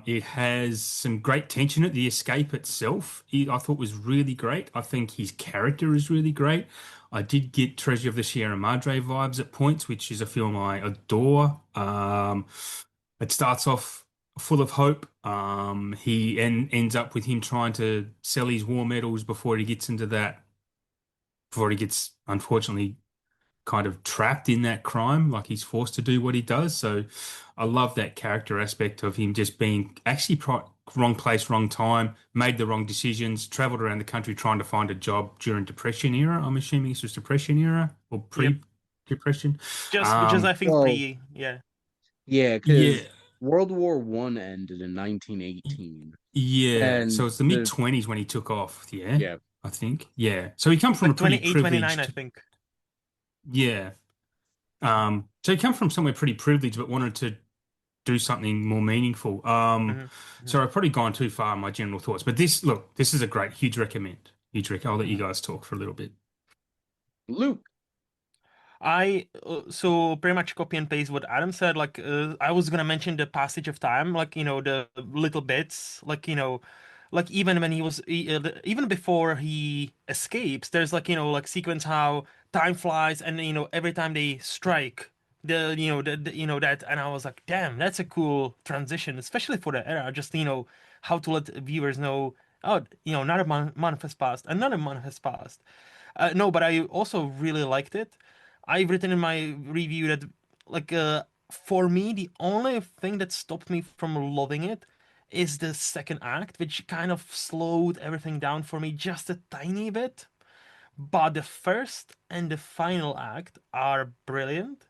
It has some great tension in it. The escape itself, I thought was really great. I think his character is really great. I did get Treasure of the Sierra Madre vibes at points, which is a film I adore. It starts off full of hope. Ends up with him trying to sell his war medals before he gets unfortunately kind of trapped in that crime, like he's forced to do what he does. So I love that character aspect of him just being actually wrong place, wrong time, made the wrong decisions, traveled around the country trying to find a job during Depression era. I'm assuming this was Depression era or Yep. pre-Depression. Just Um, I think Well, pre, yeah. yeah, yeah, because World War One ended in 1918, yeah. and So it's the mid 20s when he took off. Yeah, yeah, I think. Yeah. So he come from a Like pretty 28, 29, I privileged, think. yeah. So he come from somewhere pretty privileged, but wanted to do something more meaningful. Hmm. So I've probably gone too far in my general thoughts, but this is a great, huge recommend. Huge recommend. I'll let you Hmm. guys talk for a little bit. Luke. I so pretty much copy and paste what Adam said. Like I was gonna mention the passage of time, like the little bits, like like even when he was even before he escapes, there's like like sequence how time flies, and every time they strike that, and I was like, damn, that's a cool transition, especially for the era. Just how to let viewers know, oh, another month has passed, another month has passed. No, but I also really liked it. I've written in my review that, like, for me, the only thing that stopped me from loving it is the second act, which kind of slowed everything down for me just a tiny bit. But the first and the final act are brilliant.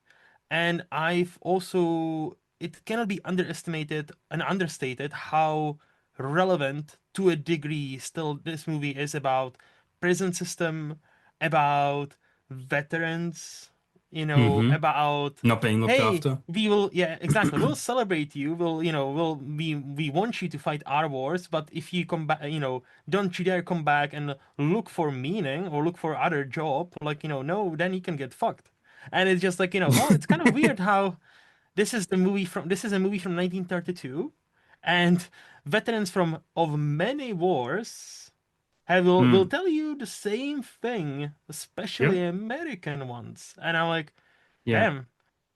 And I've also, it cannot be underestimated and understated how relevant to a degree still this movie is about prison system, about veterans, Hmm. about, Not being looked hey, after. we will, yeah, exactly. We'll celebrate you. We want you to fight our wars, but if you come back, don't you dare come back and look for meaning or look for other job. Like, no, then you can get fucked. And it's just like, oh, it's kind of weird how this is a movie from 1932, and veterans from of many wars will Mm. tell you the same thing, Yep. especially American ones. And I'm like, Yeah. damn,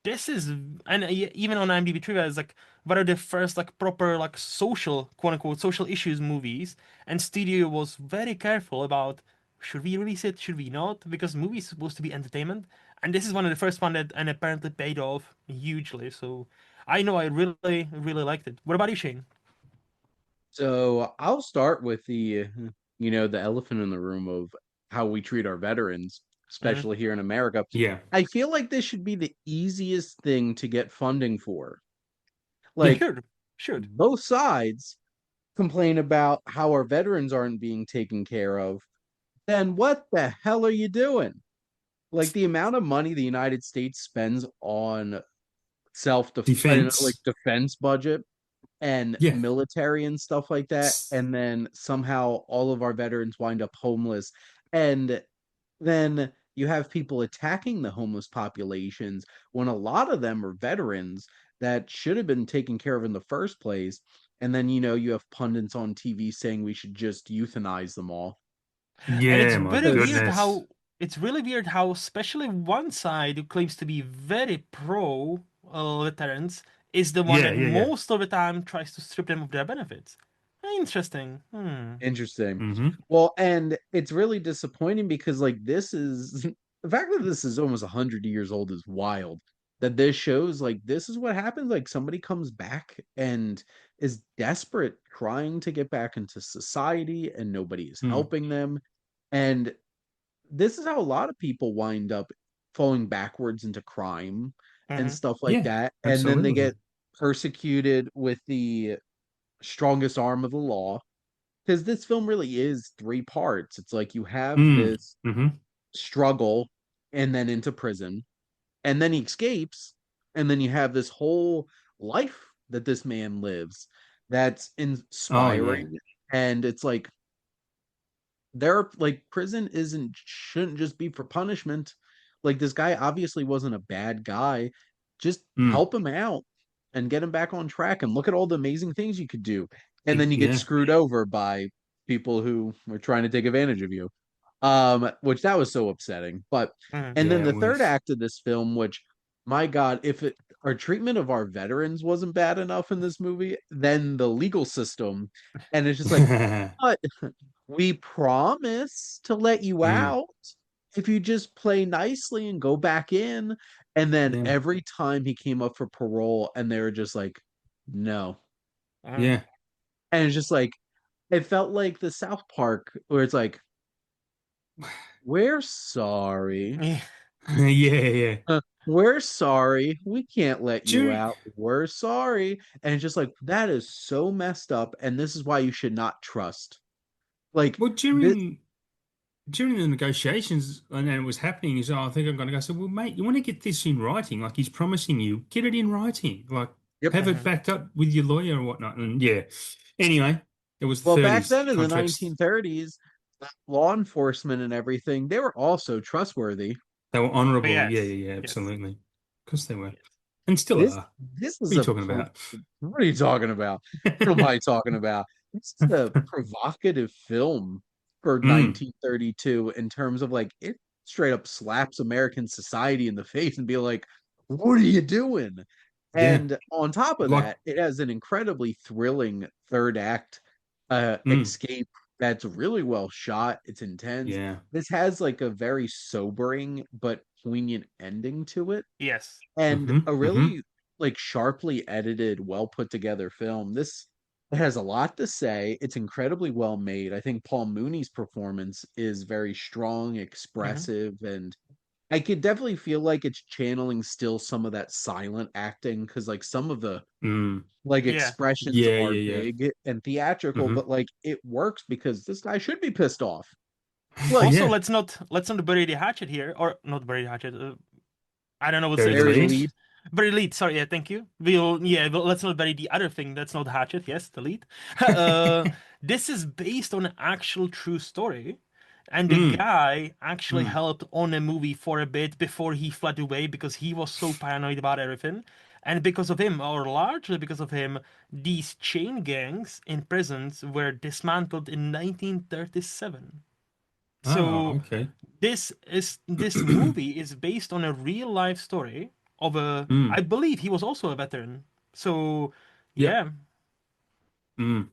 this is, and even on IMDb trivia, it's like one of the first like proper like social, quote unquote, social issues movies. And studio was very careful about should we release it, should we not, because movies supposed to be entertainment, and this is one of the first one that and apparently paid off hugely. So I know I really really liked it. What about you, Shane? So I'll start with the elephant in the room of how we treat our veterans, Hmm. especially here in America. Yeah. I feel like this should be the easiest thing to get funding for. Yeah. Like Should. both sides complain about how our veterans aren't being taken care of. Then what the hell are you doing? Like the amount of money the United States spends on self def like Defense. defense budget. and Yeah. military and stuff like that. And then somehow all of our veterans wind up homeless. And then you have people attacking the homeless populations when a lot of them are veterans that should have been taken care of in the first place. And then, you have pundits on TV saying we should just euthanize them all. And it's Yeah, my very weird goodness. how especially one side who claims to be very pro veterans is the one Yeah, that yeah, yeah. most of the time tries to strip them of their benefits. Interesting. Hmm. Interesting. Mm-hmm. Well, and it's really disappointing because like this is the fact that this is almost 100 years old is wild. That this shows like this is what happens. Like somebody comes back and is desperate, trying to get back into society, and nobody is Mm. helping them. And this is how a lot of people wind up falling backwards into crime and Hmm. stuff like Yeah, that. And then they absolutely. get persecuted with the strongest arm of the law, because this film really is three parts. It's like you have Mm. this Mm-hmm. struggle and then into prison, and then he escapes, and then you have this whole life that this man lives that's Oh yeah. inspiring. And it's like there like prison isn't shouldn't just be for punishment. Like this guy obviously wasn't a bad guy. Just Mm. help him out and get him back on track and look at all the amazing things you could do. And then you get Yeah. screwed over by people who were trying to take advantage of you. Which that was so upsetting. But Hmm. and then Yeah, it the third was. act of this film, which my God, if it our treatment of our veterans wasn't bad enough in this movie, then the legal system, and it's just like, but we promise to let you Mm. out if you just play nicely and go back in. And then Yeah. every time he came up for parole, and they were just like, no. Hmm. Yeah. And it's just like, it felt like the South Park, where it's like, we're sorry. Yeah. Yeah, yeah. We're sorry. We can't let you During out. We're sorry. And it's just like, that is so messed up. And this is why you should not trust. Like, well, this, during the negotiations and it was happening, he's, oh, I think I'm going to go. I said, well, mate, you want to get this in writing, like he's promising you, get it in writing, like yep. have it Hmm. backed up with your lawyer or whatnot. And yeah, anyway, it was the Well, back 30s then in the contracts. 1930s, law enforcement and everything, they were also trustworthy. They were Oh, honourable. Yeah, yes. yeah, yeah, Yes. absolutely. Of course they were, Yes. and still This are. this What are is you a talking about? what are you talking about? What am I talking about? This is a provocative film for Mm, 1932 in terms of like it straight up slaps American society in the face and be like, "What are you doing?" yeah, And on top of like, that, it has an incredibly thrilling third act mm, escape that's really well shot. It's intense. yeah. This has like a very sobering but poignant ending to it, Yes. and Mm-hmm, a mm-hmm. really like sharply edited, well put together film. This has a lot to say. It's incredibly well made. I think Paul Mooney's performance is very strong, Hmm. expressive, and I could definitely feel like it's channeling still some of that silent acting, because like some of the Mm. like Yeah. expressions Yeah, are yeah, big and theatrical, yeah. but like it works because this guy should be pissed off. Mm-hmm. Like Also, Yeah, let's not bury the hatchet here, or not bury the hatchet. I don't know what's the bury the English very name. lead. lead. Very lead. Sorry, yeah, thank you. Let's not bury the other thing. That's not hatchet. Yes, the lead. uh, this is based on an actual true story, and the Mm, guy actually mm. helped on a movie for a bit before he fled away because he was so paranoid about everything, and because of him, or largely because of him, these chain gangs in prisons were dismantled in 1937. Oh, So okay. this movie is based on a real life story of a, I Mm. believe he was also a veteran. So Yep. yeah. Mm.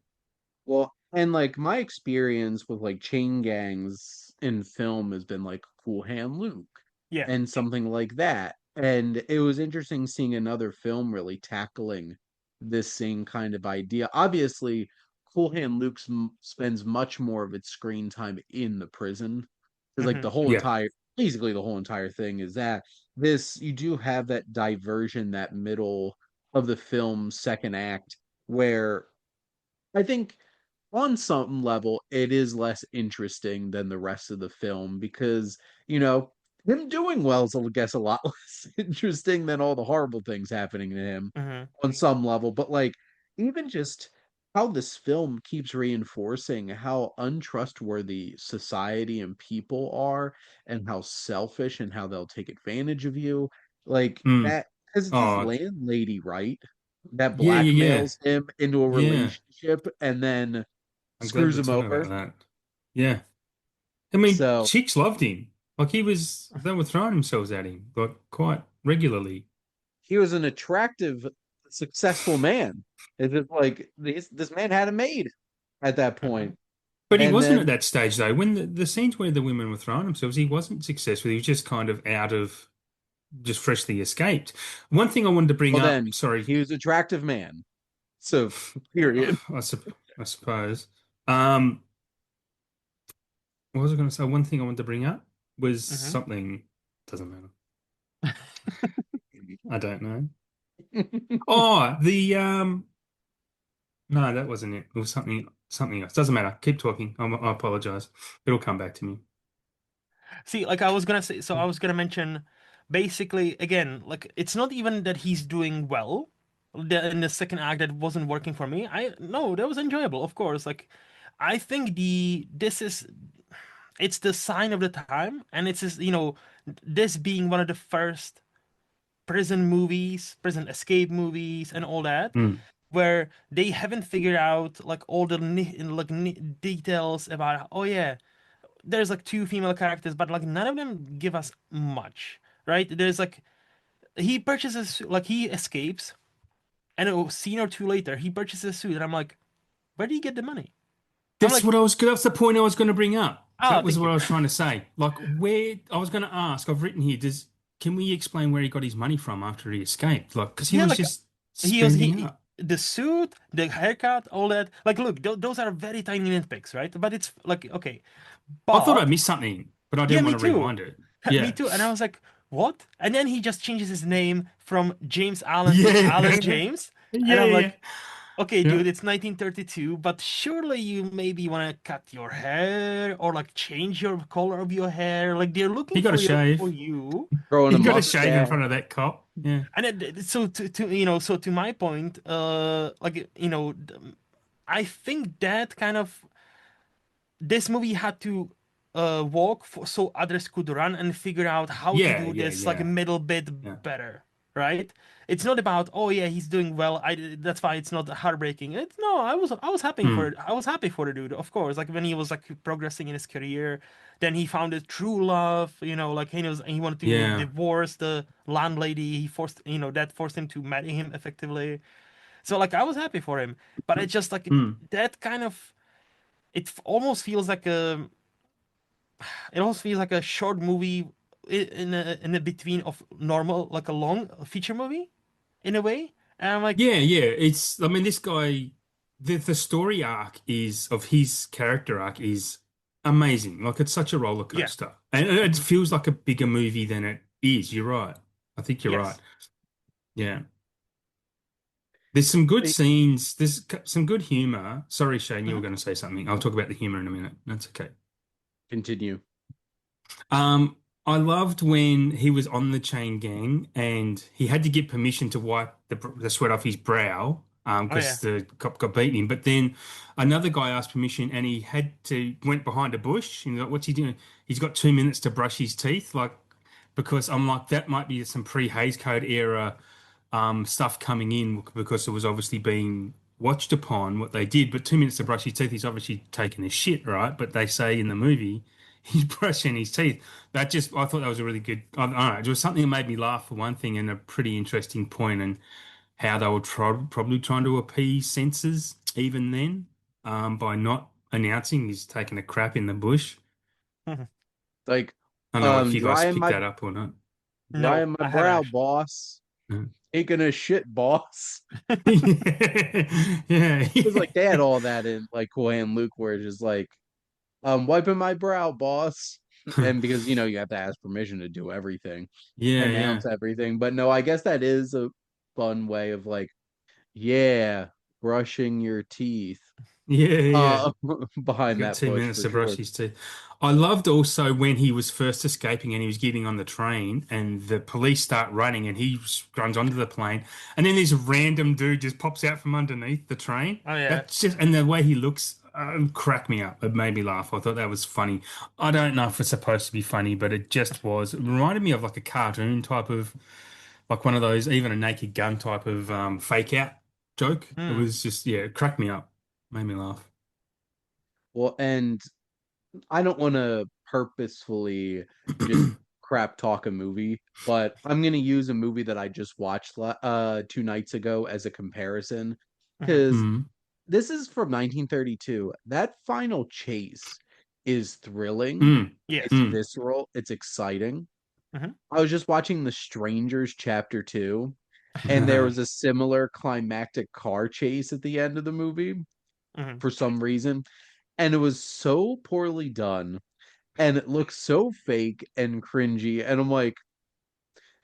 Well, and like my experience with like chain gangs in film has been like Cool Hand Luke Yeah. and something like that. And it was interesting seeing another film really tackling this same kind of idea. Obviously, Cool Hand Luke spends much more of its screen time in the prison, because like Hmm. the whole Yeah. entire basically the whole entire thing is that this you do have that diversion, that middle of the film's second act, where I think on some level it is less interesting than the rest of the film, because, him doing well is, I guess, a lot less interesting than all the horrible things happening to him Hmm. on some level. But like even just how this film keeps reinforcing how untrustworthy society and people are and how selfish and how they'll take advantage of you. Like Mm. that, because it's his Oh, landlady, right? That yeah, yeah, yeah, blackmails him into a yeah. relationship and then I'm glad screws we're him talking about over. that. Yeah. I mean, So chicks loved him. Like they were throwing themselves at him like quite regularly. he was an attractive, successful man. It's just like this man had it made at that Mhm. point. But he And wasn't at then, that stage though. When the scenes where the women were throwing themselves, he wasn't successful. He was just kind of out of just freshly escaped. One thing I wanted to bring well, up, then sorry, he was an attractive man. So, period. I suppose. Um, what was I going to say? One thing I wanted to bring up was Mhm. something doesn't matter. I don't know. Oh, the no, that wasn't it. It was something else. Doesn't matter. Keep talking. I apologize. It'll come back to me. See, like I was gonna say, so I was gonna mention, basically, again, like it's not even that he's doing well. In the second act, that wasn't working for me. I no, that was enjoyable, of course. Like, I think it's the sign of the time, and it's just, this being one of the first prison movies, prison escape movies, and all that, Mm, where they haven't figured out like all the details about, oh yeah, there's like two female characters, but like none of them give us much, right? There's like he escapes, and a scene or two later, he purchases a suit, and I'm like, where do you get the money? I'm like, That's the point I was going to bring up. oh, That was thank what you. I was trying to say. Like where I was going to ask, I've written here, can we explain where he got his money from after he escaped? Like, because he Yeah, was like just he was spending up. the suit, the haircut, all that. Like, look, those are very tiny nitpicks, right? But it's like, okay, I thought I but missed something, but I yeah, didn't me want to too. rewind it. Me Yeah. too. And I was like, what? And then he just changes his name from James Allen to Alan Yeah. James. And Yeah, I'm yeah. like, okay, Yeah. dude, it's 1932, but surely you maybe want to cut your hair or like change your color of your hair. Like they're He looking got a for shave. you. Growing He a got a shave in mustache. front of that cop. Yeah. And so to my point, like I think that kind of this movie had to walk so others could run and figure out how to Yeah, do yeah, this like a yeah. middle bit Yeah. better, right? It's not about, oh yeah, he's doing well. That's why it's not heartbreaking. It's no, I was happy for Mm. it. I was happy for the dude, of course. Like when he was like progressing in his career, then he found a true love. Like he wanted to Yeah. divorce the landlady. He forced that forced him to marry him effectively. So like I was happy for him, but it's just like Mm. that kind of almost feels like a short movie in a between of normal, like a long feature movie in a way. And I'm like, Yeah, yeah. I mean, this guy, the story arc is of his character arc is amazing. Like it's such a roller yeah, coaster. And it mhm, feels like a bigger movie than it is. You're right. I think you're right. yes. Yeah. There's some good Hey, scenes. Some good humor. Sorry, Shane, you were Mhm. going to say something. I'll talk about the humor in a minute. That's okay. continue. Um, I loved when he was on the chain gang and he had to get permission to wipe the sweat off his brow Oh yeah. because the cop got beaten him. But then another guy asked permission and he went behind a bush and like, what's he doing? He's got 2 minutes to brush his teeth. Like, because I'm like, that might be some pre-Hays Code era stuff coming in because it was obviously being watched upon what they did. But 2 minutes to brush his teeth, he's obviously taking a shit, right? But they say in the movie he's brushing his teeth. I thought that was a really good. I don't know. It was something that made me laugh for one thing, and a pretty interesting point, and how they were probably trying to appease censors even then, by not announcing he's taking a crap in the bush. Mhm. I don't know if you guys Drying picked my that up or not. No, I haven't brow, actually. boss. No. Taking a shit, boss. Yeah, It's yeah, like they had all that in like Coy and Luke, where it's just like, wiping my brow, boss. And because you have to ask permission to do everything, yeah, announce yeah, everything. But no, I guess that is a fun way of like, yeah, brushing your teeth. yeah, yeah. Uh, He's behind got that two bush minutes for to brush sure. his teeth. I loved also when he was first escaping and he was getting on the train and the police start running and he runs onto the plane and then this random dude just pops out from underneath the train. Oh yeah. That's just, and the way he looks cracked me up. It made me laugh. I thought that was funny. I don't know if it's supposed to be funny, but it just was. It reminded me of like a cartoon type of, like one of those, even a Naked Gun type of fake out joke. It Hmm. was just, yeah, it cracked me up. Made me laugh. Well, and I don't want to purposefully just crap talk a movie, but I'm going to use a movie that I just watched 2 nights ago as a comparison Hmm. because Mm. this is from 1932. That final chase is thrilling, Mm. it's Yes. Mm. visceral, it's exciting. Hmm. I was just watching The Strangers Chapter 2, and there was a similar climactic car chase at the end of the movie Hmm. for some reason, and it was so poorly done and it looks so fake and cringy. And I'm like,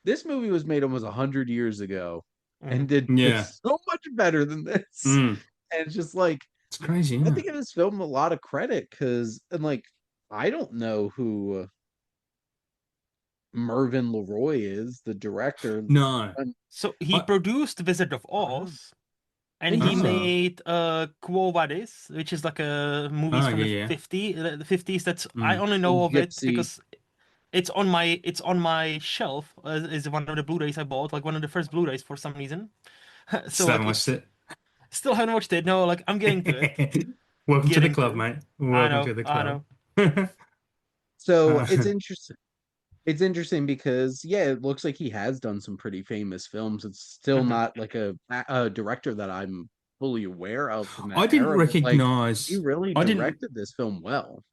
this movie was made almost 100 years ago Hmm. and did Yeah. so much better than this. Mm. And it's just like, It's crazy, I isn't it? think it this film a lot of credit because, and like, I don't know who Mervyn Leroy is, the director. No. So he I, produced Wizard of I don't Oz, and think he he's oh. made Quo Vadis, which is like a movies Oh, from yeah, the yeah. 50s. That's I Mm. only know in of it Gypsy. because it's on my shelf is one of the Blu-rays I bought, like one of the first Blu-rays for some reason. So Still like haven't watched it's it. still haven't watched it. No, like I'm getting to it. Welcome to the Getting to club, it. mate. Welcome to the I club. know. So it's Uh, interesting. It's interesting because yeah, it looks like he has done some pretty famous films. It's still Hmm. not like a director that I'm fully aware of from that I didn't era, but like he recognize. really I didn't. directed this film well.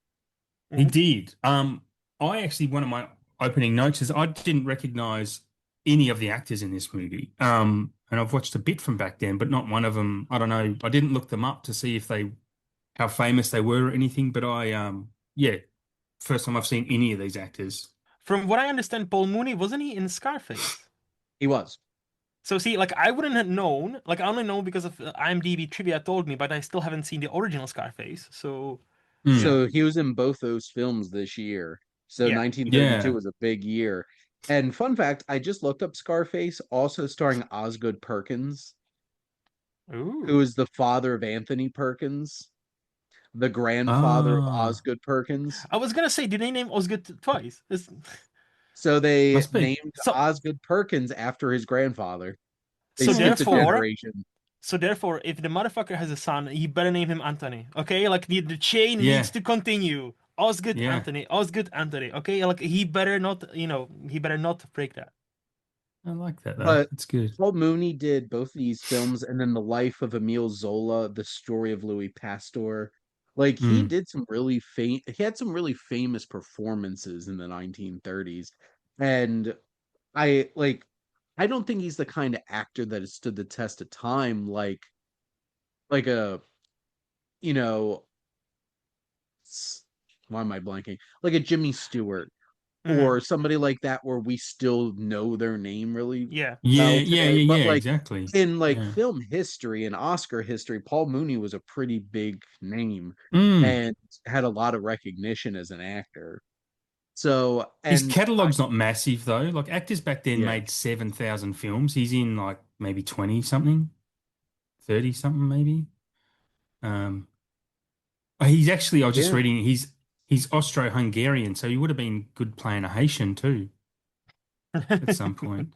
He Hmm. did. I actually one of my opening notes is I didn't recognize any of the actors in this movie. And I've watched a bit from back then, but not one of them. I don't know. I didn't look them up to see if they how famous they were or anything. But yeah, first time I've seen any of these actors. From what I understand, Paul Mooney wasn't he in Scarface? He was. So see, like I wouldn't have known. Like I only know because of IMDb trivia told me, but I still haven't seen the original Scarface. So yeah, Mm, So he was in both those films this year. So yeah. 1932 yeah. was a big year. And fun fact, I just looked up Scarface, also starring Osgood Perkins, who Ooh. is the father of Anthony Perkins, the grandfather of Ah, Osgood Perkins. I was gonna say, did they name Osgood twice? So they must be. named So Osgood Perkins after his grandfather. They so Oh, skipped a therefore, cool. generation. if the motherfucker has a son, he better name him Anthony. Okay, like the chain needs Yeah, to continue. Osgood yeah. Anthony, Osgood Anthony. Okay, like he better not, he better not break that. I like that though. But That's good. Paul Mooney did both of these films, and then The Life of Emile Zola, The Story of Louis Pasteur. Like he Mm, did some really he had some really famous performances in the 1930s. And I like I don't think he's the kind of actor that has stood the test of time like a you know why am I blanking? Like a Jimmy Stewart Hmm. or somebody like that where we still know their name really Yeah. yeah, well yeah, today. yeah, But yeah. like Exactly. in like Yeah. film history and Oscar history, Paul Mooney was a pretty big name Mm. and had a lot of recognition as an actor. So, His and I, catalog's not massive though. Like actors back then yeah, made 7,000 films. He's in like maybe 20 something, 30 something maybe. Um, he's actually, I was just yeah. reading, he's Austro-Hungarian, so he would have been good playing a Haitian too at some point.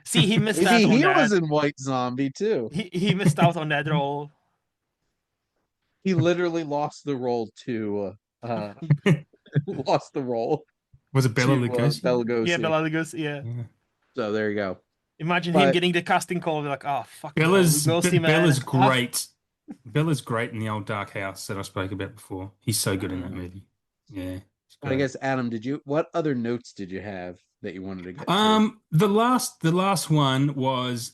See, he missed out Maybe on he was that. in White Zombie too. He missed out on that role. He literally lost the role to lost the role Was it Bela to Lugosi? Bela Yeah, Lugosi. Bela Lugosi. Yeah. Yeah. So there you go. Imagine him But getting the casting call. Be like, oh fuck no, Lugosi man. Bella's great. Bella's great in the old Dark House that I spoke about before. He's so good in that Mm. movie. Yeah, it's I great. guess Adam, what other notes did you have that you wanted to get to? The last one was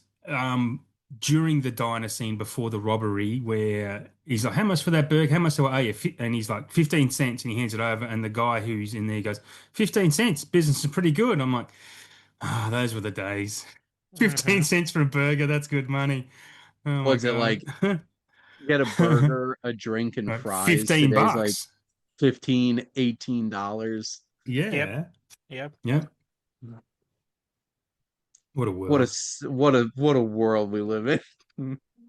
during the diner scene before the robbery where he's like, "How much for that burger? How much do I owe you?" And he's like, 15 cents, and he hands it over, and the guy who's in there goes, 15 cents. Business is pretty good. I'm like, ah, those were the days. 15 Hmm. cents for a burger, that's good money. Oh my Was it God. like get a burger, a drink, and Like fries? 15 Today's like bucks. $15, $18. Yep. Yeah. Yep. Yeah. What a What a world. what a world we live in.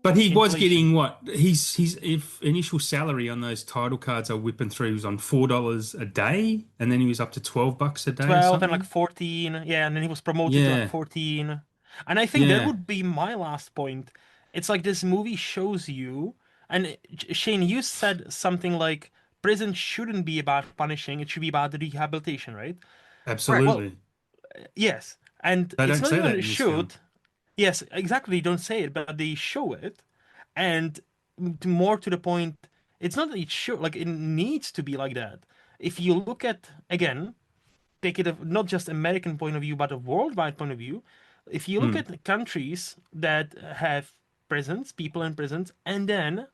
But he was Inflation. getting what his if initial salary on those title cards are whipping through. He was on $4 a day, and then he was up to $12 a day or 12 and like something. 14. Yeah, and then he was promoted to like Yeah, 14. And I think that yeah, would be my last point. It's like this movie shows you, and Shane, you said something like prison shouldn't be about punishing, it should be about rehabilitation, right? Correct. Well, absolutely. yes. And They it's don't not say even that a in this film. should. Yes, exactly. They don't say it, but they show it. And more to the point, it's not that it should, like, it needs to be like that. If you look at, again, take it of not just American point of view, but a worldwide point of view. If you look Mm, at countries that have prisons, people in prisons, and then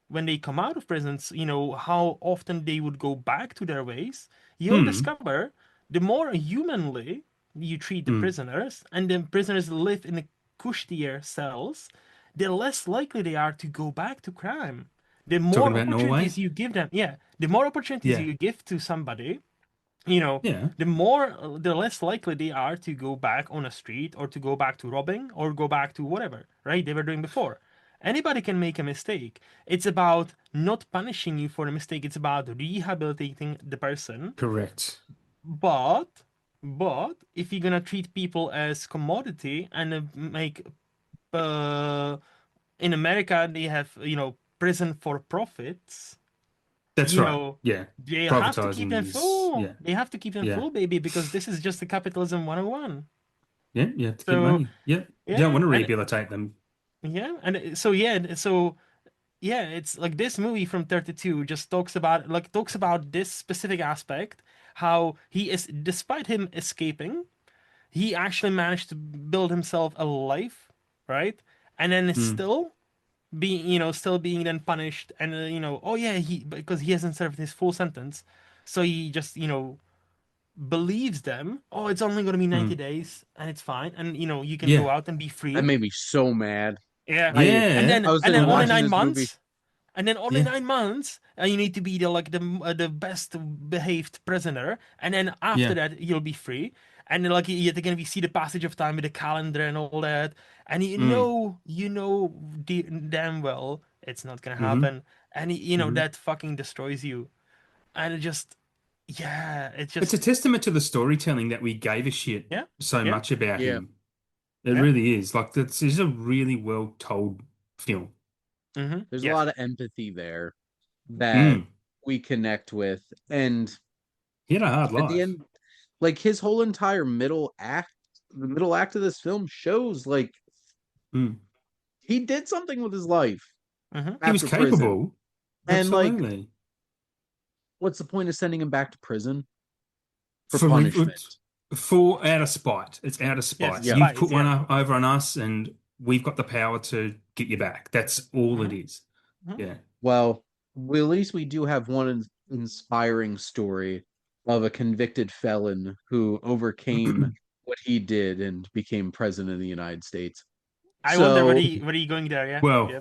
when they come out of prisons, how often they would go back to their ways, you'll mm, discover the more humanly you treat the mm. prisoners, and the prisoners live in the cushier cells, the less likely they are to go back to crime. The Talking more about Norway? opportunities you give them, yeah, the more opportunities Yeah, you give to somebody, you know, yeah, the less likely they are to go back on a street or to go back to robbing or go back to whatever, right? They were doing before. Anybody can make a mistake. It's about not punishing you for a mistake. It's about rehabilitating the person. correct. But, but if you're gonna treat people as commodity and make, uh, in America they have, prison for profits, That's you right. know, Yeah, they have to keep privatizing them is full. yeah, They have to keep them yeah, full, baby, because this is just the capitalism 101. yeah. You have to keep So, money. Yeah, you don't yeah, want to and rehabilitate them. yeah, and so yeah, so yeah, it's like this movie from 32 just talks about this specific aspect, how he is, despite him escaping, he actually managed to build himself a life, right? And then is Mm, still being then punished, and oh yeah, he because he hasn't served his full sentence, so he just believes them. Oh, it's only going to be 90 mm. days and it's fine, and you can go Yeah, out and be That free. made me so mad. Yeah, I and yeah. then I was and sitting then I only know. watching nine this movie. months. And then only Yeah, 9 months, and you need to be the best behaved prisoner, and then after yeah. that you'll be free. And then, like you're gonna be see the passage of time with the calendar and all that, and Mm, damn well it's not gonna mm-hmm, happen, and mm-hmm. that fucking destroys you, and it just, yeah, it It's a just, testament to the storytelling that we gave a shit yeah, so yeah, much about Yeah. him. It yeah, really is. Like this is a really well told film. There's a yes, lot of empathy there that Mm. we connect with. And He had a hard at the life. end, like his whole entire the middle act of this film shows like Mm. he did something with his life mm-hmm, He was after prison. capable. And like, Absolutely. what's the point of sending him back to prison for For punishment? for out of spite. It's out of yes, spite. Yeah. You've spies, put one yeah, over on us and we've got the power to get you back. That's all it mm-hmm, is. mm-hmm. Yeah. Well, at least we do have one inspiring story of a convicted felon who overcame what he did and became president of the United States. I wonder So, where are you going there, yeah, Well, yeah,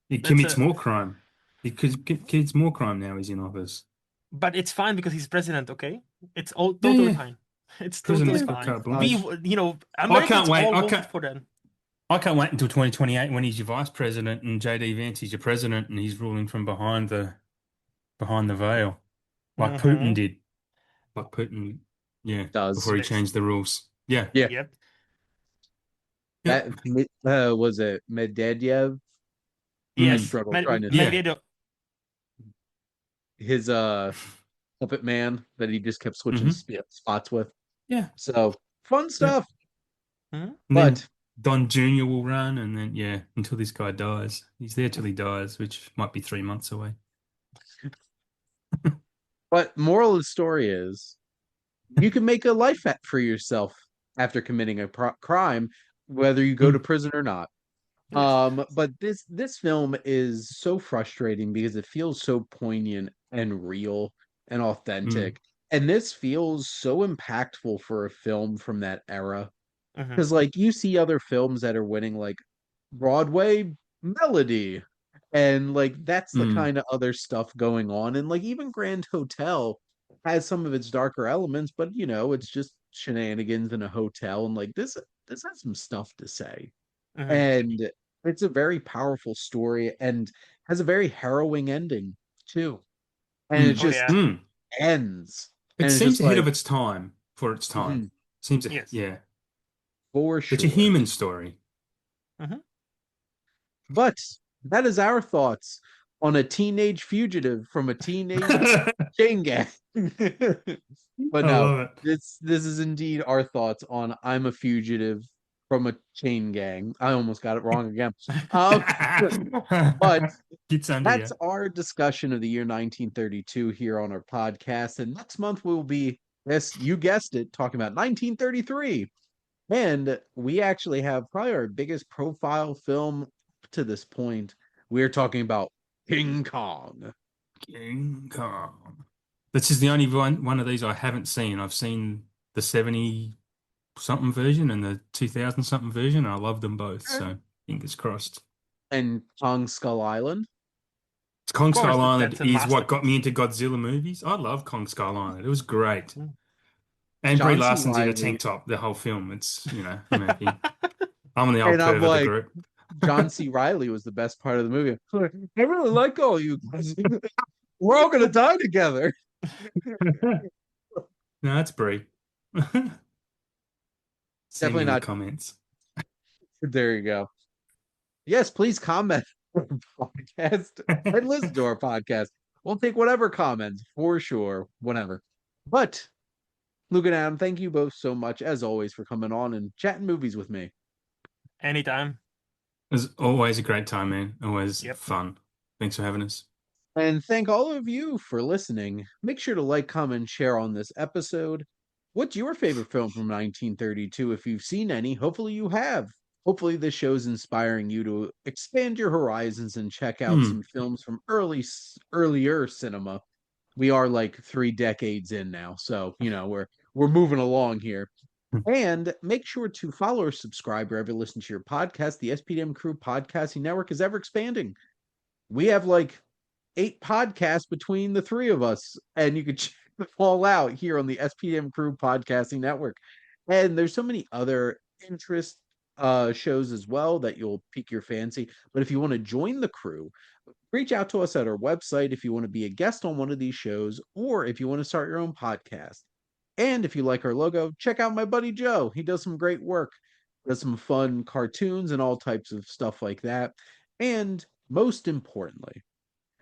he that's commits a, more crime. He commits more crime now he's in office. but it's fine because he's president, okay? It's all Yeah, totally yeah. fine. It's totally President's yeah, got fine. carte uh, blanche. I Americans can't wait. all voted for them. I can't wait until 2028 when he's your vice president and JD Vance is your president and he's ruling from behind the veil, like Putin Mm-hmm. did. Like Putin, yeah, does. before he changed the rules. Yeah. Yeah, Yep. Yep. was it Medvedev? I Mm. Yes. struggle trying to Yeah. Medvedev. his puppet man that he just kept switching Hmm. spots with. Yeah. So fun Yep. stuff. Hmm. And then But Don Jr. will run, and then yeah, until this guy dies. He's there till he dies, which might be 3 months away. moral of the story is you can make a life for yourself after committing a crime, whether you go to Mm. prison or not. Yes. But this film is so frustrating because it feels so poignant and real and Mm. authentic. And this feels so impactful for a film from that era. Hmm. Because like you see other films that are winning like Broadway Melody And like that's the Mm. kind of other stuff going on. And like even Grand Hotel has some of its darker elements, but you know, it's just shenanigans in a hotel. And like this has some stuff to say. Hmm. And it's a very powerful story and has a very harrowing ending too. And it Mm. Oh just yeah. Mm. ends. It And it's seems just ahead of like, its time for its time. mhm, Seems, Yes. yeah. for It's a sure. human story. Hmm. But that is our thoughts on a teenage fugitive from a teenage I chain gang. But no, love it. this is indeed our thoughts on I'm a fugitive from a chain gang. I almost got it wrong again. Um, but Gets under that's you. our discussion of the year 1932 here on our podcast. And next month we'll be, yes, you guessed it, talking about 1933. And we actually have probably our biggest profile film to this point. We're talking about King Kong. King Kong. This is the only one of these I haven't seen. I've seen the 70 something version and the 2000 something version, and I love them both. So fingers crossed. And Kong Skull Island. Of Kong course, Skull Island that's a is what got me masterpiece. into Godzilla movies. I love Kong Skull Island. It was great. Mm. And Brie John C. Larson's in a tank Riley. top the whole film. It's, I'm happy. I'm the old And I'm perv of the like, group. John C. Riley was the best part of the movie. I really like all you guys. We're all gonna die together. No, it's Brie. See me Definitely in the not. comments. There you go. Yes, please comment on our podcast and listen to our podcast. We'll take whatever comments for sure, whatever. But Luke and Adam, thank you both so much as always for coming on and chatting movies with me. Anytime. It's always a great time, man. Always Yep. fun. Thanks for having us. And thank all of you for listening. Make sure to like, comment, share on this episode. What's your favorite film from 1932? If you've seen any, hopefully you have. Hopefully this show's inspiring you to expand your horizons and check out Hmm. some films from earlier cinema. We are like 3 decades in now, so you know we're moving along here. And make sure to follow or subscribe wherever you listen to your podcast. The SPDM Crew Podcasting Network is ever expanding. We have like 8 podcasts between the three of us, and you can check them all out here on the SPDM Crew Podcasting Network. And there's so many other interest shows as well that you'll pique your fancy. But if you want to join the crew, reach out to us at our website if you want to be a guest on one of these shows or if you want to start your own podcast. And if you like our logo, check out my buddy Joe. He does some great work, does some fun cartoons and all types of stuff like that. And most importantly,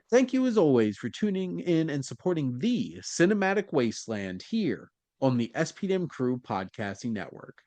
thank you as always for tuning in and supporting the Cinematic Wasteland here on the SPDM Crew Podcasting Network.